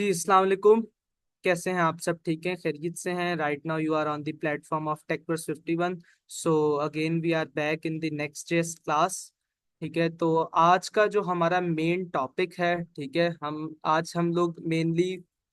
जी अस्सलाम वालेकुम। कैसे हैं आप? सब ठीक हैं, खैरियत से हैं? Right now you are on the platform of Techverse 51। So again we are back in the next जेस क्लास। ठीक है, तो आज का जो हमारा मेन टॉपिक है, ठीक है, हम लोग mainly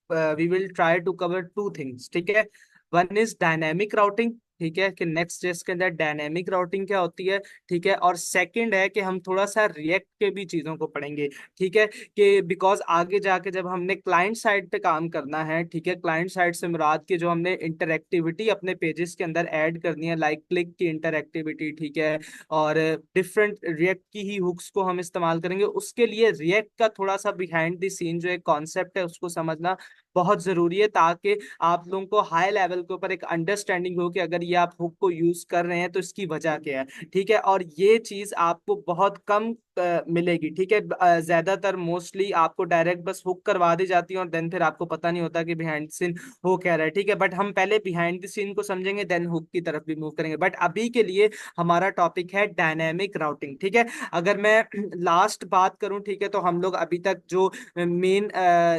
we will try to cover two things. ठीक है, वन इज डायनेमिक राउटिंग। ठीक है, कि नेक्स्ट जेस के अंदर डायनेमिक राउटिंग क्या होती है। ठीक है, और सेकंड है कि हम थोड़ा सा रिएक्ट के भी चीजों को पढ़ेंगे। ठीक है, कि बिकॉज आगे जाके जब हमने क्लाइंट साइड पे काम करना है, ठीक है, क्लाइंट साइड से मुराद के जो हमने इंटरेक्टिविटी अपने पेजेस के अंदर ऐड करनी है, लाइक क्लिक की इंटरेक्टिविटी, ठीक है, और डिफरेंट रिएक्ट की ही हुक्स को हम इस्तेमाल करेंगे। उसके लिए रिएक्ट का थोड़ा सा बिहाइंड द सीन जो एक कॉन्सेप्ट है उसको समझना बहुत जरूरी है, ताकि आप लोगों को हाई लेवल के ऊपर एक अंडरस्टैंडिंग हो कि अगर ये आप हुक को यूज कर रहे हैं तो इसकी वजह क्या है। ठीक है, और ये चीज आपको बहुत कम मिलेगी। ठीक है, ज्यादातर मोस्टली आपको डायरेक्ट बस हुक करवा दी जाती है और देन फिर आपको पता नहीं होता कि बिहाइंड द सीन हो क्या रहा है। ठीक है, बट हम पहले बिहाइंड द सीन को समझेंगे, देन हुक की तरफ भी मूव करेंगे। बट अभी के लिए हमारा टॉपिक है डायनेमिक राउटिंग। ठीक है, अगर मैं लास्ट बात करूं, ठीक है, तो हम लोग अभी तक जो मेन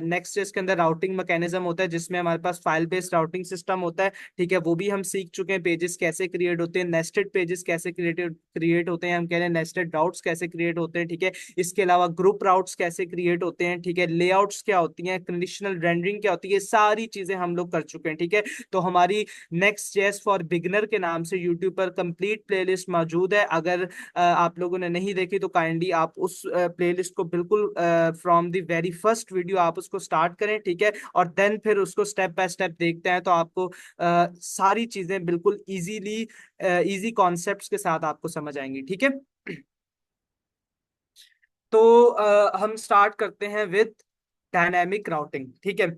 नेक्स्ट इसके अंदर राउटिंग मैकेनिज्म होता है जिसमें हमारे पास फाइल बेस्ड राउटिंग सिस्टम होता है, ठीक है, वो भी हम सीख चुके हैं। पेजेस कैसे क्रिएट होते हैं, नेस्टेड पेजेस कैसे क्रिएट होते हैं, हम कह रहे हैं नेस्टेड राउट्स कैसे क्रिएट होते हैं। ठीक है, इसके अलावा ग्रुप राउट्स कैसे क्रिएट होते हैं, ठीक है, लेआउट्स क्या होती हैं, कंडीशनल रेंडरिंग क्या होती है, सारी चीजें हम लोग कर चुके हैं। ठीक है, तो हमारी नेक्स्ट जेएस फॉर बिगिनर के नाम से यूट्यूब पर कंप्लीट प्लेलिस्ट मौजूद है। अगर आप लोगों ने नहीं देखी तो काइंडली आप उस प्लेलिस्ट को बिल्कुल from the very first video आप उसको स्टार्ट करें। ठीक है, और देन फिर उसको स्टेप बाय स्टेप देखते हैं तो आपको सारी चीजें बिल्कुल इजीली इजी कॉन्सेप्ट्स के साथ आपको समझ आएंगी। ठीक है, तो हम स्टार्ट करते हैं विद डायनेमिक राउटिंग। ठीक है,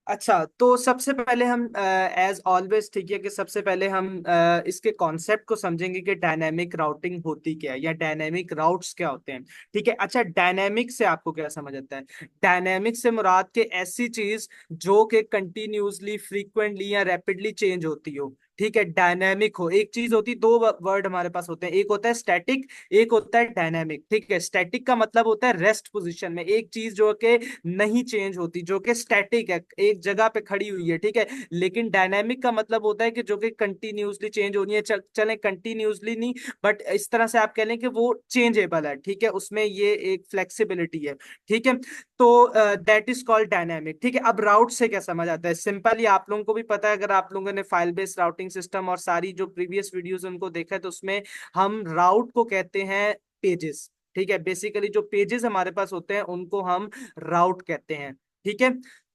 अच्छा, तो सबसे पहले हम एज ऑलवेज, ठीक है, कि सबसे पहले हम इसके कॉन्सेप्ट को समझेंगे कि डायनेमिक राउटिंग होती क्या है या डायनेमिक राउट्स क्या होते हैं। ठीक है, अच्छा, डायनेमिक से आपको क्या समझ आता है? डायनेमिक से मुराद के ऐसी चीज जो कि कंटिन्यूसली, फ्रीक्वेंटली या रैपिडली चेंज होती हो। ठीक है, डायनेमिक हो, एक चीज होती, दो वर्ड हमारे पास होते हैं, एक होता है स्टैटिक, एक होता है डायनेमिक। ठीक है, स्टैटिक का मतलब होता है रेस्ट पोजीशन में, एक चीज जो कि नहीं चेंज होती, जो कि स्टैटिक है, एक जगह पे खड़ी हुई है। ठीक है, लेकिन डायनेमिक का मतलब होता है कि जो कि कंटिन्यूसली चेंज हो रही है। चले कंटिन्यूसली नहीं, बट इस तरह से आप कह लें कि वो चेंजेबल है। ठीक है, उसमें ये एक फ्लेक्सिबिलिटी है। ठीक है, तो दैट इज कॉल्ड डायनेमिक। ठीक है, अब राउट से क्या समझ आता है? सिंपली आप लोगों को भी पता है, अगर आप लोगों ने फाइल बेस्ड राउटिंग सिस्टम और सारी जो प्रीवियस वीडियोस उनको देखा है तो उसमें हम राउट को कहते हैं पेजेस। ठीक है, बेसिकली जो पेजेस हमारे पास होते हैं उनको हम राउट कहते हैं। ठीक है,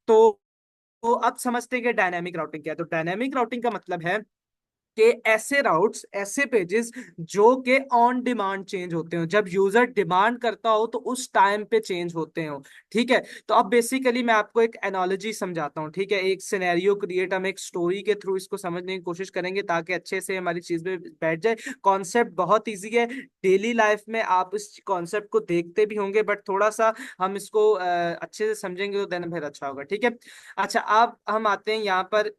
तो अब समझते हैं कि डायनामिक राउटिंग क्या है। तो डायनामिक राउटिंग का मतलब है कि ऐसे राउट्स, ऐसे पेजेस जो कि ऑन डिमांड चेंज होते हो, जब यूजर डिमांड करता हो तो उस टाइम पे चेंज होते हो। ठीक है, तो अब बेसिकली मैं आपको एक एनालॉजी समझाता हूँ। ठीक है, एक सिनेरियो क्रिएट, हम एक स्टोरी के थ्रू इसको समझने की कोशिश करेंगे ताकि अच्छे से हमारी चीज में बैठ जाए। कॉन्सेप्ट बहुत ईजी है, डेली लाइफ में आप इस कॉन्सेप्ट को देखते भी होंगे, बट थोड़ा सा हम इसको अच्छे से समझेंगे तो देन फिर अच्छा होगा। ठीक है, अच्छा, अब हम आते हैं यहाँ पर।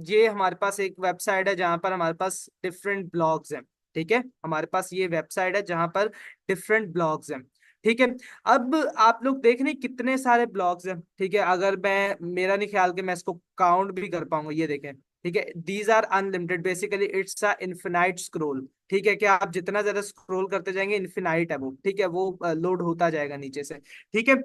ये हमारे पास एक वेबसाइट है जहाँ पर हमारे पास डिफरेंट ब्लॉग्स हैं। ठीक है, हमारे पास ये वेबसाइट है जहाँ पर डिफरेंट ब्लॉग्स हैं। ठीक है, अब आप लोग देख रहे हैं कितने सारे ब्लॉग्स हैं। ठीक है, अगर मैं, मेरा नहीं ख्याल कि मैं इसको काउंट भी कर पाऊंगा, ये देखें। ठीक है, these are unlimited, basically it's a infinite scroll. ठीक है, कि आप जितना ज्यादा स्क्रोल करते जाएंगे, इन्फिनाइट है वो। ठीक है, वो लोड होता जाएगा नीचे से। ठीक है,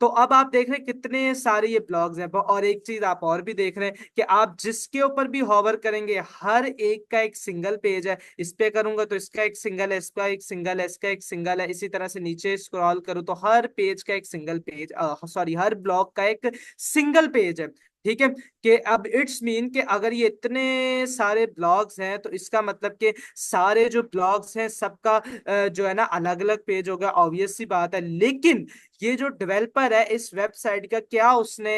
तो अब आप देख रहे हैं कितने सारे ये ब्लॉग्स हैं। और एक चीज आप और भी देख रहे हैं कि आप जिसके ऊपर भी हॉवर करेंगे हर एक का एक सिंगल पेज है। इस पे करूंगा तो इसका एक सिंगल है, इसका एक सिंगल है, इसका एक सिंगल है, इसी तरह से नीचे स्क्रॉल करूं तो हर पेज का एक सिंगल पेज, सॉरी, हर ब्लॉग का एक सिंगल पेज है। ठीक है, कि अब इट्स मीन कि अगर ये इतने सारे ब्लॉग्स हैं तो इसका मतलब कि सारे जो ब्लॉग्स हैं सबका जो है ना अलग अलग पेज होगा, ऑब्वियस सी बात है। लेकिन ये जो डेवलपर है इस वेबसाइट का, क्या उसने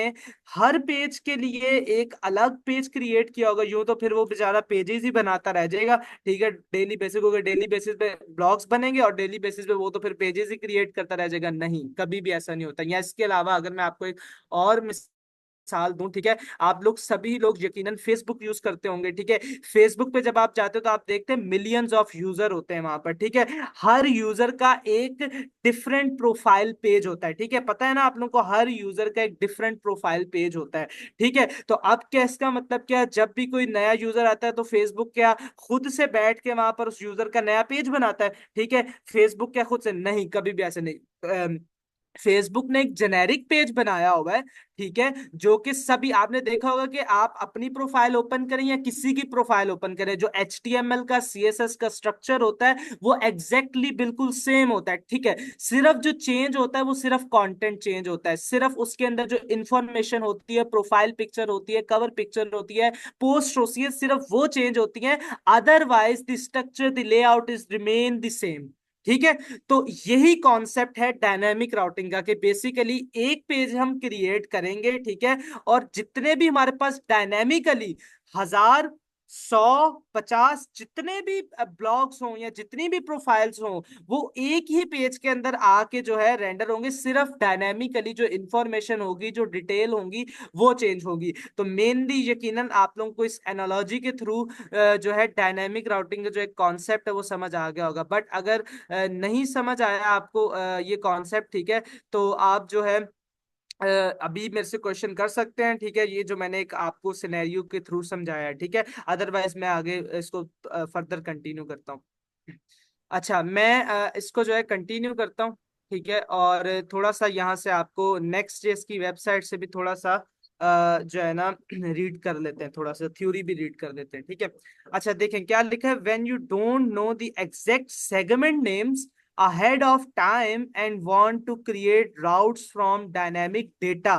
हर पेज के लिए एक अलग पेज क्रिएट किया होगा? यूं तो फिर वो बेचारा पेजेस ही बनाता रह जाएगा। ठीक है, डेली बेसिस को, डेली बेसिस पे ब्लॉग्स बनेंगे और डेली बेसिस पे वो तो फिर पेजेस ही क्रिएट करता रह जाएगा। नहीं, कभी भी ऐसा नहीं होता। या इसके अलावा अगर मैं आपको एक और मिसाल दूं, ठीक है, आप लोग सभी लोग यकीनन फेसबुक यूज करते होंगे, ठीक है। फेसबुक पे जब आप जाते हो तो आप देखते हैं मिलियंस ऑफ यूजर होते हैं वहां पर, ठीक है। हर यूजर का एक डिफरेंट प्रोफाइल पेज होता है, ठीक है, पता है ना आप लोगों को, हर यूजर का एक डिफरेंट प्रोफाइल पेज होता है, ठीक है। तो अब क्या, इसका मतलब क्या, जब भी कोई नया यूजर आता है तो फेसबुक क्या खुद से बैठ के वहां पर उस यूजर का नया पेज बनाता है, ठीक है। फेसबुक क्या खुद से नहीं, कभी भी ऐसे नहीं। फेसबुक ने एक जेनेरिक पेज बनाया हुआ है, ठीक है, जो कि सभी, आपने देखा होगा कि आप अपनी प्रोफाइल ओपन करें या किसी की प्रोफाइल ओपन करें, जो HTML का CSS का स्ट्रक्चर होता है वो एग्जैक्टली बिल्कुल सेम होता है, ठीक है। सिर्फ जो चेंज होता है वो सिर्फ कंटेंट चेंज होता है, सिर्फ उसके अंदर जो इंफॉर्मेशन होती है, प्रोफाइल पिक्चर होती है, कवर पिक्चर होती है, पोस्ट होती है, सिर्फ वो चेंज होती है। Otherwise the structure, the layout is remain the same, ठीक है। तो यही कॉन्सेप्ट है डायनामिक राउटिंग का, कि बेसिकली एक पेज हम क्रिएट करेंगे, ठीक है, और जितने भी हमारे पास डायनामिकली 1000, 100, 50 जितने भी ब्लॉग्स हों या जितनी भी प्रोफाइल्स हों, वो एक ही पेज के अंदर आके जो है रेंडर होंगे, सिर्फ डायनामिकली जो इंफॉर्मेशन होगी, जो डिटेल होंगी, वो चेंज होगी। तो मेनली यकीनन आप लोगों को इस एनालॉजी के थ्रू जो है डायनामिक राउटिंग का जो एक कॉन्सेप्ट है वो समझ आ गया होगा। बट अगर नहीं समझ आया आपको ये कॉन्सेप्ट, ठीक है, तो आप जो है अभी मेरे से क्वेश्चन कर सकते हैं, ठीक है, ये जो मैंने एक आपको सिनेरियो के थ्रू समझाया है, ठीक है। अदरवाइज मैं आगे इसको फर्दर कंटिन्यू करता हूँ। अच्छा, मैं इसको जो है कंटिन्यू करता हूँ, ठीक है, और थोड़ा सा यहाँ से आपको नेक्स्ट जेस की वेबसाइट से भी थोड़ा सा जो है ना रीड कर लेते हैं, थोड़ा सा थ्योरी भी रीड कर लेते हैं, ठीक है। अच्छा देखें क्या लिखा है, when you don't know the exact segment names ahead of time and want to create routes from dynamic data.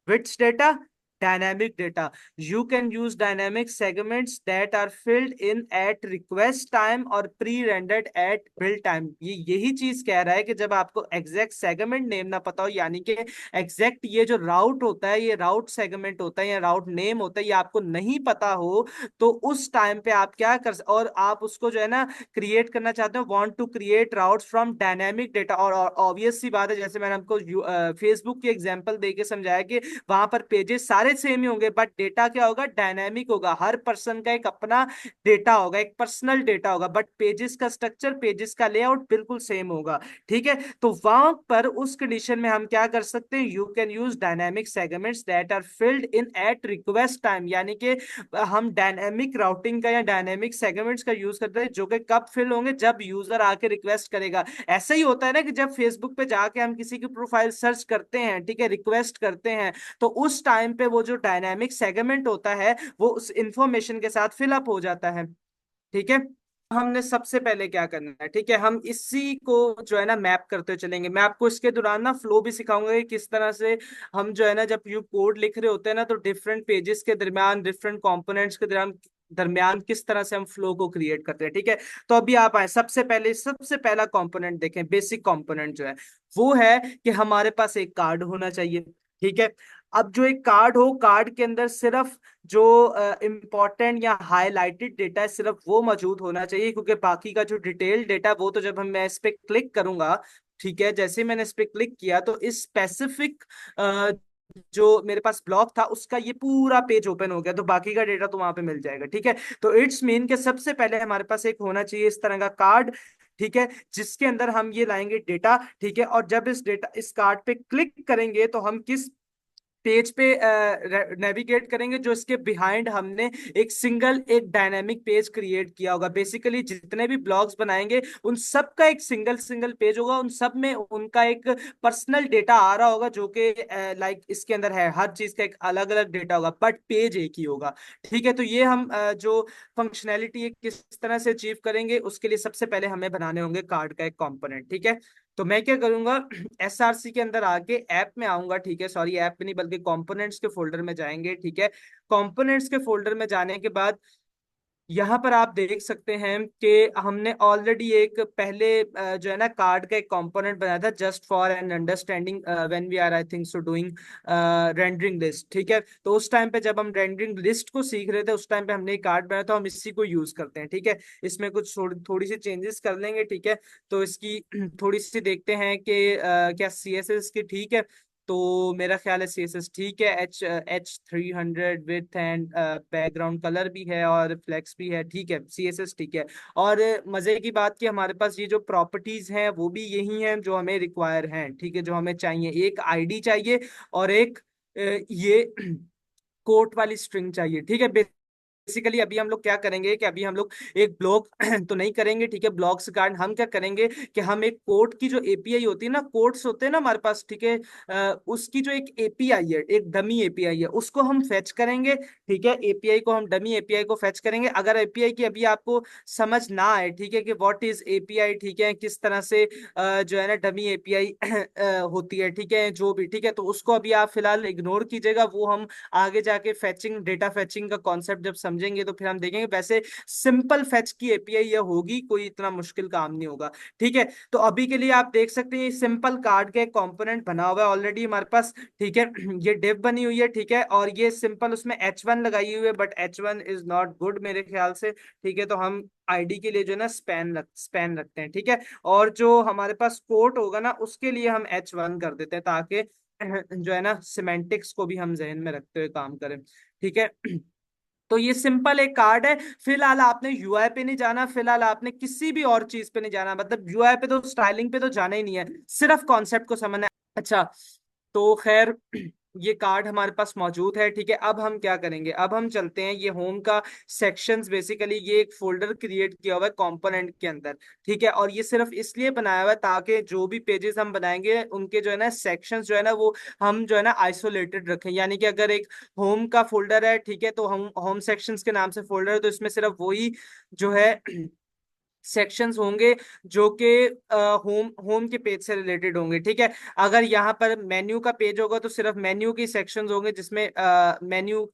Which data? Dynamic data. You can use dynamic segments that are filled in at request time और pre-rendered at build time. ये यही चीज कह रहा है कि जब आपको एग्जैक्ट सेगमेंट नेम ना पता हो, यानी कि एग्जैक्ट ये जो राउट होता है, ये राउट सेगमेंट होता है या राउट नेम होता है, ये आपको नहीं पता हो, तो उस टाइम पे आप क्या कर, और आप उसको जो है ना क्रिएट करना चाहते हो, want to create routes from dynamic data. और ऑब्वियस सी बात है, जैसे मैंने आपको फेसबुक की एग्जांपल देके समझाया कि वहां पर पेजेस सारे सेम ही होंगे, बट डेटा क्या होगा, डायनेमिक होगा, हर पर्सन का एक अपना डेटा होगा, एक पर्सनल डेटा होगा, बट पेजेस का स्ट्रक्चर, पेजेस का लेआउट बिल्कुल सेम होगा, ठीक है। तो वहां पर उस कंडीशन में हम क्या कर सकते हैं, you can use dynamic segments that are filled in at request time, यानी कि हम डायनेमिक राउटिंग का या डायनेमिक सेगमेंट्स का यूज करते हैं, जो कि कब फिल होंगे, जब यूजर आके रिक्वेस्ट करेगा। ऐसा ही होता है ना कि जब फेसबुक पे जाके हम किसी की प्रोफाइल सर्च करते हैं, ठीक है, रिक्वेस्ट करते हैं, तो उस टाइम पे वो जो डायनामिक सेगमेंट होता है वो उस इंफॉर्मेशन के साथ फिलअप हो जाता है, ठीक है। हमने सबसे पहले क्या करना है, ठीक है, हम इसी को जो है ना मैप करते चलेंगे। मैं आपको इसके दौरान ना फ्लो भी सिखाऊंगा कि किस तरह से हम जो है ना, जब यू कोड लिख रहे होते हैं ना, तो डिफरेंट पेजेस के दरमियान, डिफरेंट कंपोनेंट्स के दरमियान दरमियान किस तरह से हम फ्लो को क्रिएट करते हैं, ठीक है। तो अभी आप आए, सबसे पहले सबसे पहला कंपोनेंट देखें, बेसिक कंपोनेंट जो है वो है कि हमारे पास एक कार्ड होना चाहिए, ठीक है। अब जो एक कार्ड हो, कार्ड के अंदर सिर्फ जो इंपॉर्टेंट या हाईलाइटेड डेटा है सिर्फ वो मौजूद होना चाहिए, क्योंकि बाकी का जो डिटेल डेटा वो तो जब हम मैं इस पे क्लिक करूंगा, ठीक है, जैसे ही मैंने इस पे क्लिक किया तो इस स्पेसिफिक जो मेरे पास ब्लॉक था उसका ये पूरा पेज ओपन हो गया, तो बाकी का डेटा तो वहां पे मिल जाएगा, ठीक है। तो इट्स मीन के सबसे पहले हमारे पास एक होना चाहिए इस तरह का कार्ड, ठीक है, जिसके अंदर हम ये लाएंगे डेटा, ठीक है। और जब इस डेटा, इस कार्ड पे क्लिक करेंगे तो हम किस पेज पे नेविगेट करेंगे, जो इसके बिहाइंड हमने एक सिंगल एक डायनेमिक पेज क्रिएट किया होगा। बेसिकली जितने भी ब्लॉग्स बनाएंगे उन सब का एक सिंगल सिंगल पेज होगा, उन सब में उनका एक पर्सनल डेटा आ रहा होगा, जो कि लाइक इसके अंदर है, हर चीज का एक अलग अलग डेटा होगा, बट पेज एक ही होगा, ठीक है। तो ये हम जो फंक्शनैलिटी है किस तरह से अचीव करेंगे, उसके लिए सबसे पहले हमें बनाने होंगे कार्ड का एक कंपोनेंट, ठीक है। तो मैं क्या करूंगा, SRC के अंदर आके ऐप में आऊंगा, ठीक है, सॉरी ऐप में नहीं बल्कि कंपोनेंट्स के फोल्डर में जाएंगे, ठीक है। कंपोनेंट्स के फोल्डर में जाने के बाद यहाँ पर आप देख सकते हैं कि हमने ऑलरेडी एक पहले जो है ना कार्ड का एक कंपोनेंट बनाया था, just for an understanding when we are I think so doing rendering list, ठीक है। तो उस टाइम पे जब हम रेंडरिंग लिस्ट को सीख रहे थे, उस टाइम पे हमने एक कार्ड बनाया था, हम इसी को यूज करते हैं, ठीक है। इसमें कुछ थोड़ी सी चेंजेस कर लेंगे, ठीक है। तो इसकी थोड़ी सी देखते हैं कि क्या CSS की, ठीक है। तो मेरा ख्याल है CSS ठीक है। H300 with and background colour भी है और फ्लेक्स भी है, ठीक है, CSS ठीक है। और मजे की बात कि हमारे पास ये जो प्रॉपर्टीज हैं वो भी यही हैं जो हमें रिक्वायर हैं, ठीक है, जो हमें चाहिए। एक आईडी चाहिए और एक ये कोट वाली स्ट्रिंग चाहिए, ठीक है। बेसिकली अभी हम लोग क्या करेंगे कि अभी हम लोग एक ब्लॉक तो नहीं करेंगे, ठीक है, ब्लॉक्स के कारण हम क्या करेंगे कि हम एक कोड की जो एपीआई होती है ना, कोड्स होते हैं ना हमारे पास, ठीक है, उसकी जो एक एपीआई है, एक डमी एपीआई है, उसको हम फेच करेंगे, ठीक है। एपीआई को हम डमी एपीआई को फेच करेंगे। अगर एपीआई की अभी आपको समझ ना आए, ठीक है, कि व्हाट इज एपीआई, ठीक है, किस तरह से जो है ना डमी एपीआई होती है, ठीक है, जो भी, ठीक है, तो उसको अभी आप फिलहाल इग्नोर कीजिएगा। वो हम आगे जाके फेचिंग, डेटा फेचिंग का कॉन्सेप्ट जब समझेंगे तो फिर हम देखेंगे। वैसे सिंपल फेच की एपीआई ये होगी, कोई इतना मुश्किल काम नहीं होगा, ठीक है। तो अभी के लिए आप देख सकते हैं सिंपल कार्ड का एक कंपोनेंट बना हुआ है ऑलरेडी हमारे पास, ठीक है। ये डिव बनी हुई है, ठीक है, और ये सिंपल उसमें H1 लगाई हुई है, but H1 is not good मेरे ख्याल से, ठीक है। तो हम आईडी के लिए जो है ना स्पैन रखते हैं, ठीक है। और जो हमारे पास कोट होगा ना उसके लिए हम H1 कर देते हैं, ताकि जो है ना सिमेंटिक्स को भी हम जहन में रखते हुए काम करें, ठीक है। तो ये सिंपल एक कार्ड है। फिलहाल आपने यूआई पे नहीं जाना, फिलहाल आपने किसी भी और चीज पे नहीं जाना, मतलब यूआई पे तो, स्टाइलिंग पे तो जाना ही नहीं है, सिर्फ कॉन्सेप्ट को समझना है। अच्छा, तो खैर ये कार्ड हमारे पास मौजूद है, ठीक है। अब हम क्या करेंगे, अब हम चलते हैं ये होम का सेक्शंस, बेसिकली ये एक फोल्डर क्रिएट किया हुआ है कंपोनेंट के अंदर, ठीक है। और ये सिर्फ इसलिए बनाया हुआ है ताकि जो भी पेजेस हम बनाएंगे उनके जो है ना सेक्शंस जो है ना वो हम जो है ना आइसोलेटेड रखें। यानी कि अगर एक होम का फोल्डर है, ठीक है, तो हम होम सेक्शंस के नाम से फोल्डर है, तो इसमें सिर्फ वही जो है सेक्शंस होंगे जो कि होम होम के पेज से रिलेटेड होंगे, ठीक है। अगर यहाँ पर मेन्यू का पेज होगा तो सिर्फ मेन्यू के सेक्शंस होंगे, जिसमें मेन्यू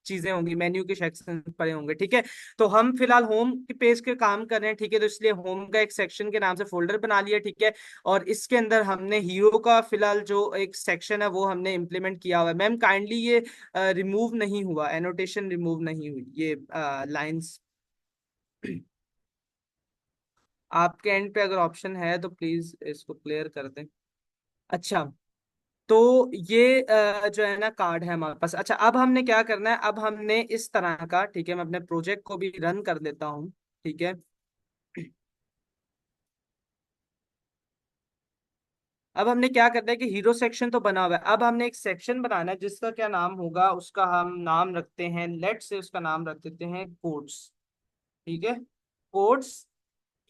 चीजें होंगी, मेन्यू के सेक्शन पड़े होंगे, ठीक है। तो हम फिलहाल होम के पेज के काम कर रहे हैं, ठीक है, तो इसलिए होम का एक सेक्शन के नाम से फोल्डर बना लिया, ठीक है। और इसके अंदर हमने हीरो का फिलहाल जो एक सेक्शन है वो हमने इम्प्लीमेंट किया हुआ है। मैम काइंडली ये रिमूव नहीं हुआ, एनोटेशन रिमूव नहीं हुई, ये लाइंस आपके एंड पे अगर ऑप्शन है तो प्लीज इसको क्लियर कर दें। अच्छा, तो ये जो है ना कार्ड है हमारे पास। अच्छा, अब हमने क्या करना है, अब हमने इस तरह का, ठीक है, मैं अपने प्रोजेक्ट को भी रन कर लेता हूँ, ठीक है। अब हमने क्या करना है कि हीरो सेक्शन तो बना हुआ है, अब हमने एक सेक्शन बनाना है जिसका क्या नाम होगा, उसका हम नाम रखते हैं, लेट से उसका नाम रख देते हैं कोड्स, ठीक है, कोड्स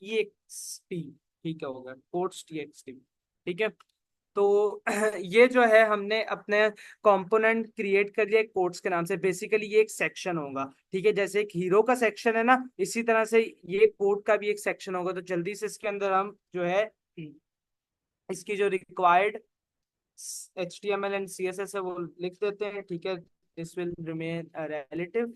टीएक्सटी, ठीक है, होगा कोड्स टीएक्सटी, ठीक है। तो ये जो है हमने अपने कंपोनेंट क्रिएट कर लिया कोड्स के नाम से। बेसिकली ये एक सेक्शन होगा, ठीक है, जैसे एक हीरो का सेक्शन है ना, इसी तरह से ये कोड का भी एक सेक्शन होगा। तो जल्दी से इसके अंदर हम जो है इसकी जो रिक्वायर्ड HTML एंड CSS है वो लिख देते हैं, ठीक है। दिस विल रिमेन रिलेटिव,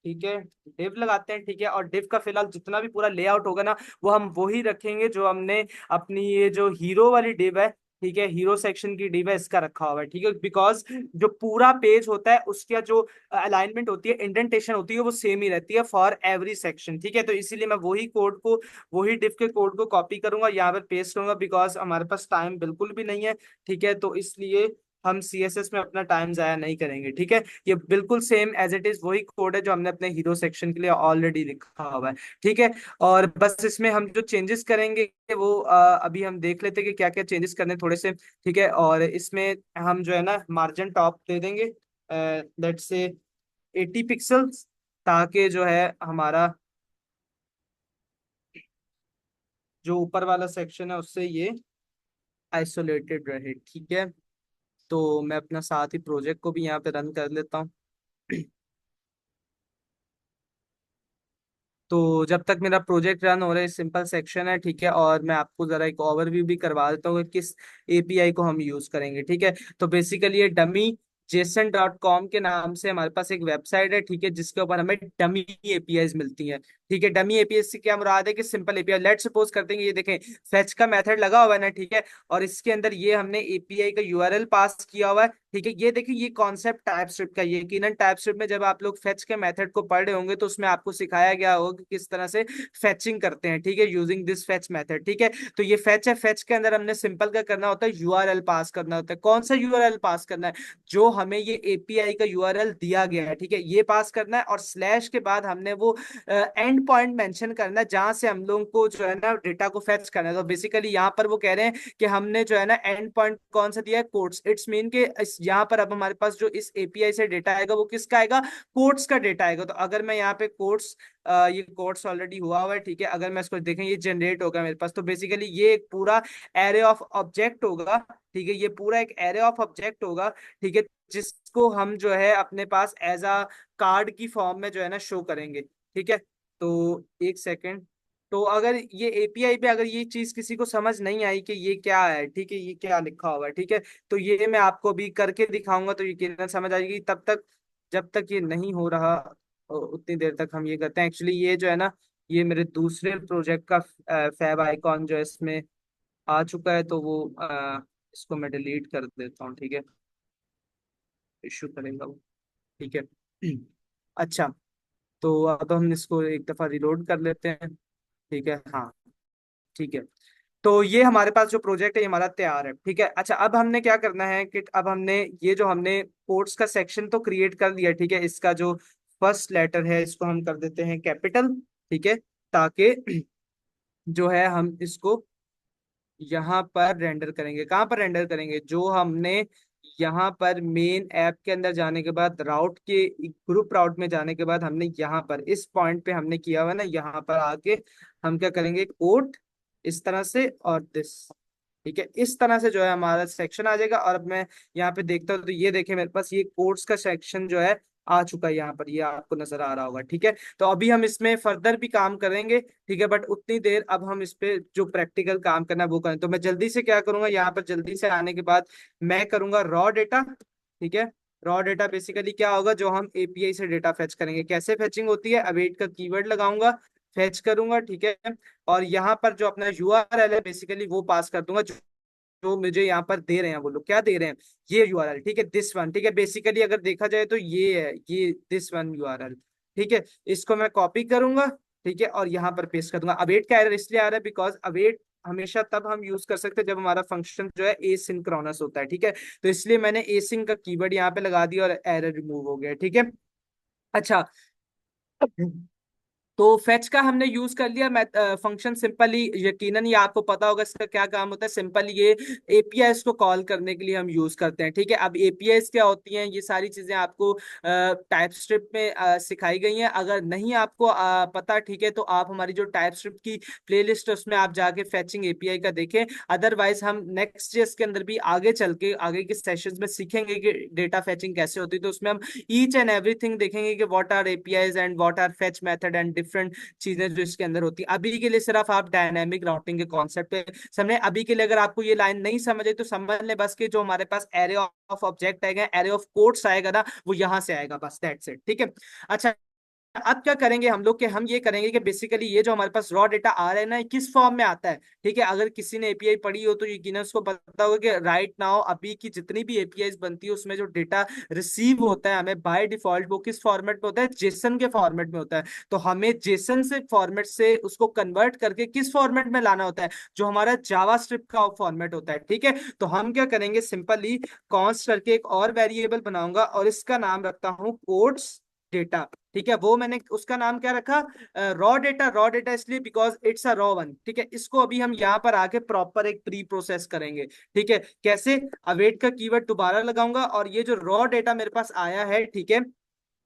ठीक है, डिव लगाते हैं, ठीक है। और डिव का फिलहाल जितना भी पूरा लेआउट होगा ना वो हम वही रखेंगे जो हमने अपनी ये जो हीरो वाली डिव है, ठीक है, हीरो सेक्शन की डिव है, इसका रखा हुआ है, ठीक है। बिकॉज जो पूरा पेज होता है उसका जो अलाइनमेंट होती है, इंडेंटेशन होती है, वो सेम ही रहती है फॉर एवरी सेक्शन, ठीक है। तो इसीलिए मैं वही कोड को, वही डिव के कोड को कॉपी करूंगा, यहाँ पर पेस्ट करूंगा, बिकॉज हमारे पास टाइम बिल्कुल भी नहीं है, ठीक है। तो इसलिए हम CSS में अपना टाइम जाया नहीं करेंगे, ठीक है। ये बिल्कुल सेम एज इट इज वही कोड है जो हमने अपने हीरो सेक्शन के लिए ऑलरेडी लिखा हुआ है, ठीक है। और बस इसमें हम जो चेंजेस करेंगे वो अभी हम देख लेते हैं कि क्या क्या चेंजेस करने हैं थोड़े से, ठीक है। और इसमें हम जो है ना मार्जिन टॉप दे देंगे लेट्स से 80 पिक्सल्स, ताकि जो है हमारा जो ऊपर वाला सेक्शन है उससे ये आइसोलेटेड रहे, ठीक है। तो मैं अपना साथ ही प्रोजेक्ट को भी यहाँ पे रन कर लेता हूँ। तो जब तक मेरा प्रोजेक्ट रन हो रहा है, सिंपल सेक्शन है, ठीक है, और मैं आपको जरा एक ओवरव्यू भी करवा देता हूँ कि किस एपीआई को हम यूज करेंगे, ठीक है। तो बेसिकली ये डमी JSON.com के नाम से हमारे पास एक वेबसाइट है, ठीक है, जिसके ऊपर हमें डमी एपीआईज मिलती हैं, ठीक है। डमी एपीआई से क्या मुराद है कि सिंपल एपीआई, लेट सपोज करते हैं कि ये देखें फेच का मेथड लगा हुआ है ना, ठीक है, और इसके अंदर ये हमने एपीआई का यूआरएल पास किया हुआ है, ठीक है, ये देखिए ये कॉन्सेप्ट टाइप स्क्रिप्ट का, ये यकीनन टाइप स्क्रिप्ट में जब आप लोग फेच के मेथड को पढ़ रहे होंगे तो उसमें आपको सिखाया गया होगा कि किस तरह से फेचिंग करते हैं, ठीक है, यूजिंग दिस फेच मेथड। ठीक है, तो ये फेच है, फेच के अंदर हमने सिंपल का करना होता है, यूआरएल पास करना होता है। कौन सा यूआरएल पास करना है? जो हमें ये एपीआई का यूआरएल दिया गया है, ठीक है, ये पास करना है, और स्लैश के बाद हमने वो एंड पॉइंट मेंशन करना है जहां से हम लोगों को जो है ना डेटा को फेच करना है। तो बेसिकली यहाँ पर वो कह रहे हैं कि हमने जो है ना एंड पॉइंट कौन सा दिया है, कोट्स। इट्स मीन के यहाँ पर अब हमारे पास जो इस एपीआई से डेटा आएगा वो किसका आएगा, कोट्स का डेटा आएगा। तो अगर मैं यहाँ पे कोट्स, ये कोट्स ऑलरेडी हुआ हुआ है, ठीक है, अगर मैं इसको देखें ये जनरेट होगा मेरे पास, तो बेसिकली ये एक पूरा एरे ऑफ ऑब्जेक्ट होगा, ठीक है, ये पूरा एक एरे ऑफ ऑब्जेक्ट होगा, ठीक है, जिसको हम जो है अपने पास एज अ कार्ड की फॉर्म में जो है ना शो करेंगे। ठीक है, तो एक सेकेंड, तो अगर ये एपीआई पे अगर ये चीज किसी को समझ नहीं आई कि ये क्या है, ठीक है, ये क्या लिखा हुआ है, ठीक है, तो ये मैं आपको भी करके दिखाऊंगा तो यकीनन समझ आएगी। तब तक, जब तक ये नहीं हो रहा उतनी देर तक हम ये करते हैं। एक्चुअली ये जो है ना, ये मेरे दूसरे प्रोजेक्ट का फैब आइकॉन जो है इसमें आ चुका है, तो वो इसको मैं डिलीट कर देता हूँ, ठीक है, इशू करेगा वो। ठीक है। अच्छा, तो अब हम इसको एक दफा रिलोड कर लेते हैं। ठीक है, हाँ, ठीक है, तो ये हमारे पास जो प्रोजेक्ट है ये हमारा तैयार है। ठीक है, अच्छा, अब हमने क्या करना है कि अब हमने ये जो हमने कोड्स का सेक्शन तो क्रिएट कर लिया, ठीक है, इसका जो फर्स्ट लेटर है इसको हम कर देते हैं कैपिटल, ठीक है, ताकि जो है हम इसको यहाँ पर रेंडर करेंगे। कहाँ पर रेंडर करेंगे? जो हमने यहाँ पर मेन ऐप के अंदर जाने के बाद राउट के ग्रुप राउट में जाने के बाद हमने यहाँ पर इस पॉइंट पे हमने किया हुआ ना, यहाँ पर आके हम क्या करेंगे, कोड इस तरह से और दिस, ठीक है, इस तरह से जो है हमारा सेक्शन आ जाएगा। और अब मैं यहाँ पे देखता हूँ तो ये देखे मेरे पास ये कोड्स का सेक्शन जो है आ चुका है, यहाँ पर ये आपको नजर आ रहा होगा। ठीक है, तो अभी हम इसमें फर्दर भी काम करेंगे, ठीक है, बट उतनी देर अब हम इस पे जो प्रैक्टिकल काम करना है वो करें। तो मैं जल्दी से क्या करूंगा, यहाँ पर जल्दी से आने के बाद मैं करूंगा रॉ डेटा। ठीक है, रॉ डेटा बेसिकली क्या होगा, जो हम एपीआई से डेटा फेच करेंगे। कैसे फेचिंग होती है, अवेट का कीवर्ड लगाऊंगा, फेच करूंगा, ठीक है, और यहाँ पर जो अपना यूआरएल है बेसिकली वो पास कर दूंगा, जो मुझे यहाँ पर दे रहे हैं, वो लोग क्या दे रहे हैं, ये यूआरएल, ठीक है, दिस वन, ठीक है, बेसिकली अगर देखा जाए तो ये है, ये दिस वन यूआरएल। ठीक है, इसको मैं कॉपी करूंगा, ठीक है, और यहाँ पर पेस्ट कर दूंगा। अवेट का एरर इसलिए आ रहा है बिकॉज अवेट हमेशा तब हम यूज कर सकते हैं जब हमारा फंक्शन जो है एसिंक्रोनस होता है, ठीक है, तो इसलिए मैंने एसिंक का कीवर्ड यहाँ पे लगा दिया और एरर रिमूव हो गया। ठीक है, अच्छा, तो फेच का हमने यूज कर लिया। मैं फंक्शन सिंपली, यकीनन ये आपको पता होगा इसका क्या काम होता है, सिंपली ये एपीआई को कॉल करने के लिए हम यूज करते हैं। ठीक है, अब एपीआई क्या होती हैं, ये सारी चीजें आपको टाइप स्क्रिप्ट में सिखाई गई हैं। अगर नहीं आपको पता, ठीक है, तो आप हमारी जो टाइप स्क्रिप्ट की प्लेलिस्ट है उसमें आप जाके फेचिंग एपीआई का देखें। अदरवाइज हम नेक्स्ट जेएस के अंदर भी आगे चल के आगे के सेशंस में सीखेंगे कि डेटा फेचिंग कैसे होती है, तो उसमें हम ईच एंड एवरीथिंग देखेंगे कि what are APIs and what are fetch method and different चीजें जो इसके अंदर होती है। अभी के लिए सिर्फ आप डायनामिक राउटिंग के कॉन्सेप्ट पे समझे। अभी के लिए अगर आपको ये लाइन नहीं समझे तो समझ ले बस कि जो हमारे पास एरे ऑफ ऑब्जेक्ट आएगा, एरे ऑफ कोड्स आएगा ना, वो यहां से आएगा, बस दैट्स इट। ठीक है, अच्छा, अब क्या करेंगे हम लोग, कि हम ये करेंगे कि बेसिकली ये जो हमारे पास रॉ डेटा आ रहा है ना, किस फॉर्म में आता है। ठीक है, अगर किसी ने एपीआई पढ़ी हो तो यकीनन उसको पता होगा कि राइट नाउ अभी की जितनी भी एपीआई बनती है उसमें जो डेटा रिसीव होता है हमें बाय डिफॉल्ट, वो किस फॉर्मेट में होता है, जेसन के फॉर्मेट में होता है। तो हमें जेसन से फॉर्मेट से उसको कन्वर्ट करके किस फॉर्मेट में लाना होता है, जो हमारा जावास्क्रिप्ट का फॉर्मेट होता है। ठीक है, तो हम क्या करेंगे, सिंपली कॉन्स्ट करके एक और वेरिएबल बनाऊंगा और इसका नाम रखता हूं कोड्स डेटा। ठीक है, वो मैंने उसका नाम क्या रखा, रॉ डेटा। रॉ डेटा इसलिए because it's a raw one. ठीक है, इसको अभी हम यहाँ पर आके प्रॉपर एक प्री प्रोसेस करेंगे। ठीक है, कैसे, अवेट का कीवर्ड दोबारा लगाऊंगा और ये जो रॉ डेटा मेरे पास आया है, ठीक है,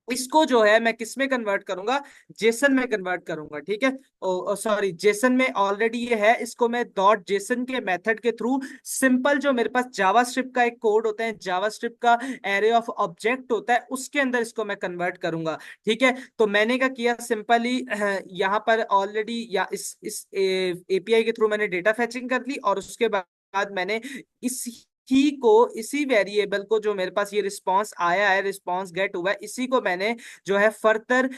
इसको जो है मैं किस में कन्वर्ट करूंगा, जेसन में कन्वर्ट करूंगा। ठीक है, सॉरी, जेसन में ऑलरेडी ये है, इसको मैं डॉट जेसन के मेथड के थ्रू सिंपल जो मेरे पास जावास्क्रिप्ट का एक कोड होता है, जावास्क्रिप्ट का एरे ऑफ ऑब्जेक्ट होता है, उसके अंदर इसको मैं कन्वर्ट करूंगा। ठीक है, तो मैंने क्या किया, सिंपली यहाँ पर ऑलरेडी या इस एपीआई के थ्रू मैंने डेटा फेचिंग कर ली और उसके बाद मैंने इस की को, इसी वेरिएबल को जो मेरे पास ये रिस्पांस आया है, रिस्पांस गेट हुआ है, इसी को मैंने जो है फर्दर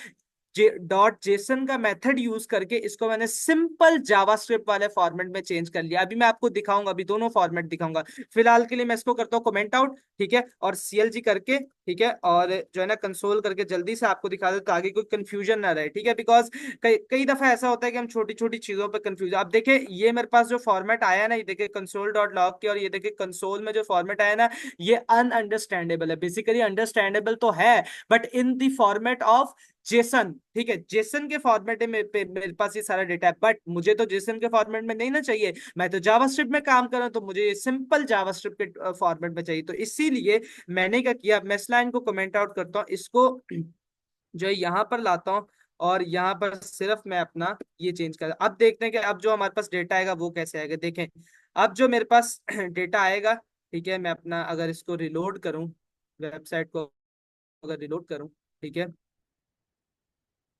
डॉट जेसन का मेथड यूज करके इसको मैंने सिंपल जावास्क्रिप्ट वाले फॉर्मेट में चेंज कर लिया। अभी मैं आपको दिखाऊंगा, अभी दोनों फॉर्मेट दिखाऊंगा। फिलहाल के लिए मैं इसको करता हूँ कमेंट आउट, ठीक है, और सीएलजी करके, ठीक है, और जो है ना कंसोल करके जल्दी से आपको दिखा दे, ताकि कोई कंफ्यूजन ना रहे, ठीक है। बिकॉज कई कई दफा ऐसा होता है कि हम छोटी छोटी चीजों पर कंफ्यूज। अब देखिए ये मेरे पास जो फॉर्मेट आया ना, ये देखिए कंसोल डॉट लॉग के, और ये देखिए कंसोल में जो फॉर्मेट आया ना, ये अनअंडरस्टैंडेबल है। बेसिकली अंडरस्टैंडेबल तो है, but in the format of Jason, ठीक है, जेसन के फॉर्मेट में मेरे पास ये सारा डेटा है। बट मुझे तो जेसन के फॉर्मेट में नहीं ना चाहिए, मैं तो जावास्क्रिप्ट में काम कर रहा हूं, तो मुझे ये सिंपल जावास्क्रिप्ट के फॉर्मेट में चाहिए। तो इसीलिए मैंने क्या किया, मैं इस लाइन को कमेंट आउट करता हूँ, इसको जो है यहाँ पर लाता हूँ, और यहाँ पर सिर्फ मैं अपना ये चेंज कर। अब देखते हैं कि अब जो हमारे पास डेटा आएगा वो कैसे आएगा। देखें अब जो मेरे पास डेटा आएगा, ठीक है, मैं अपना अगर इसको रिलोड करूं, वेबसाइट को अगर रिलोड करूं, ठीक है,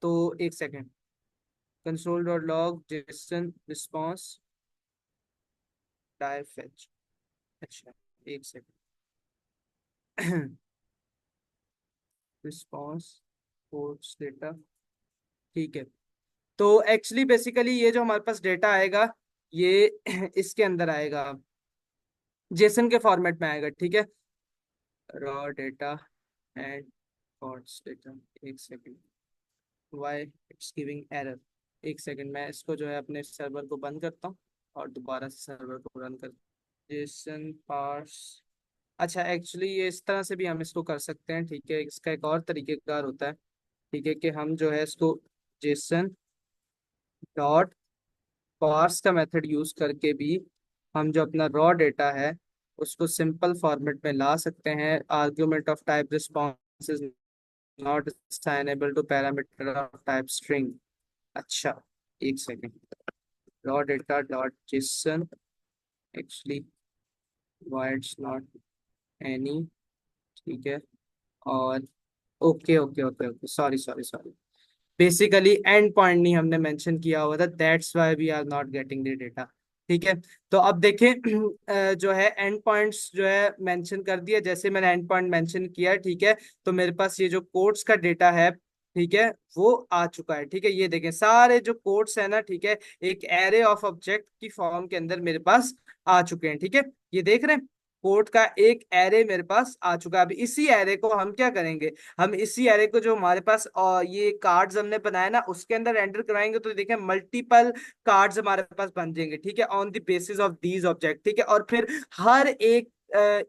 तो एक second, console dot log JSON response die fetch, अच्छा एक सेकेंड, रिस्पॉन्स कोड्स डेटा, ठीक है। तो एक्चुअली बेसिकली ये जो हमारे पास डेटा आएगा, ये इसके अंदर आएगा, जेसन के फॉर्मेट में आएगा, ठीक है, raw data and codes data. एक second, why it's giving error, एक सेकेंड, मैं इसको जो है अपने सर्वर को बंद करता हूँ और दोबारा से सर्वर को रन कर, जेसन पार्स। अच्छा एक्चुअली ये इस तरह से भी हम इसको कर सकते हैं, ठीक है, इसका एक और तरीकेकार होता है, ठीक है, कि हम जो है इसको जेसन डॉट पार्स का मेथड यूज करके भी हम जो अपना रॉ डेटा है उसको सिंपल फॉर्मेट में ला सकते हैं। Argument of type response is not assignable to parameter of type string. अच्छा एक second, raw data dot JSON, actually why it's not any, ठीक है, और okay okay okay okay, sorry sorry sorry, basically endpoint नहीं हमने mention किया हुआ था, that's why we are not getting the data, ठीक है। तो अब देखें जो है एंड पॉइंट्स जो है मेंशन कर दिया, जैसे मैंने एंड पॉइंट मेंशन किया, ठीक है, तो मेरे पास ये जो कोड्स का डेटा है, ठीक है, वो आ चुका है, ठीक है। ये देखें सारे जो कोड्स है ना, ठीक है, एक एरे ऑफ ऑब्जेक्ट की फॉर्म के अंदर मेरे पास आ चुके हैं, ठीक है। ये देख रहे हैं कोड का एक एरे मेरे पास आ चुका है। अब इसी एरे को हम क्या करेंगे, हम इसी एरे को जो हमारे पास ये कार्ड्स हमने बनाए ना उसके अंदर एंटर कराएंगे, तो देखें मल्टीपल कार्ड्स हमारे पास बन जाएंगे, ठीक है, on the basis of these object, ठीक है। और फिर हर एक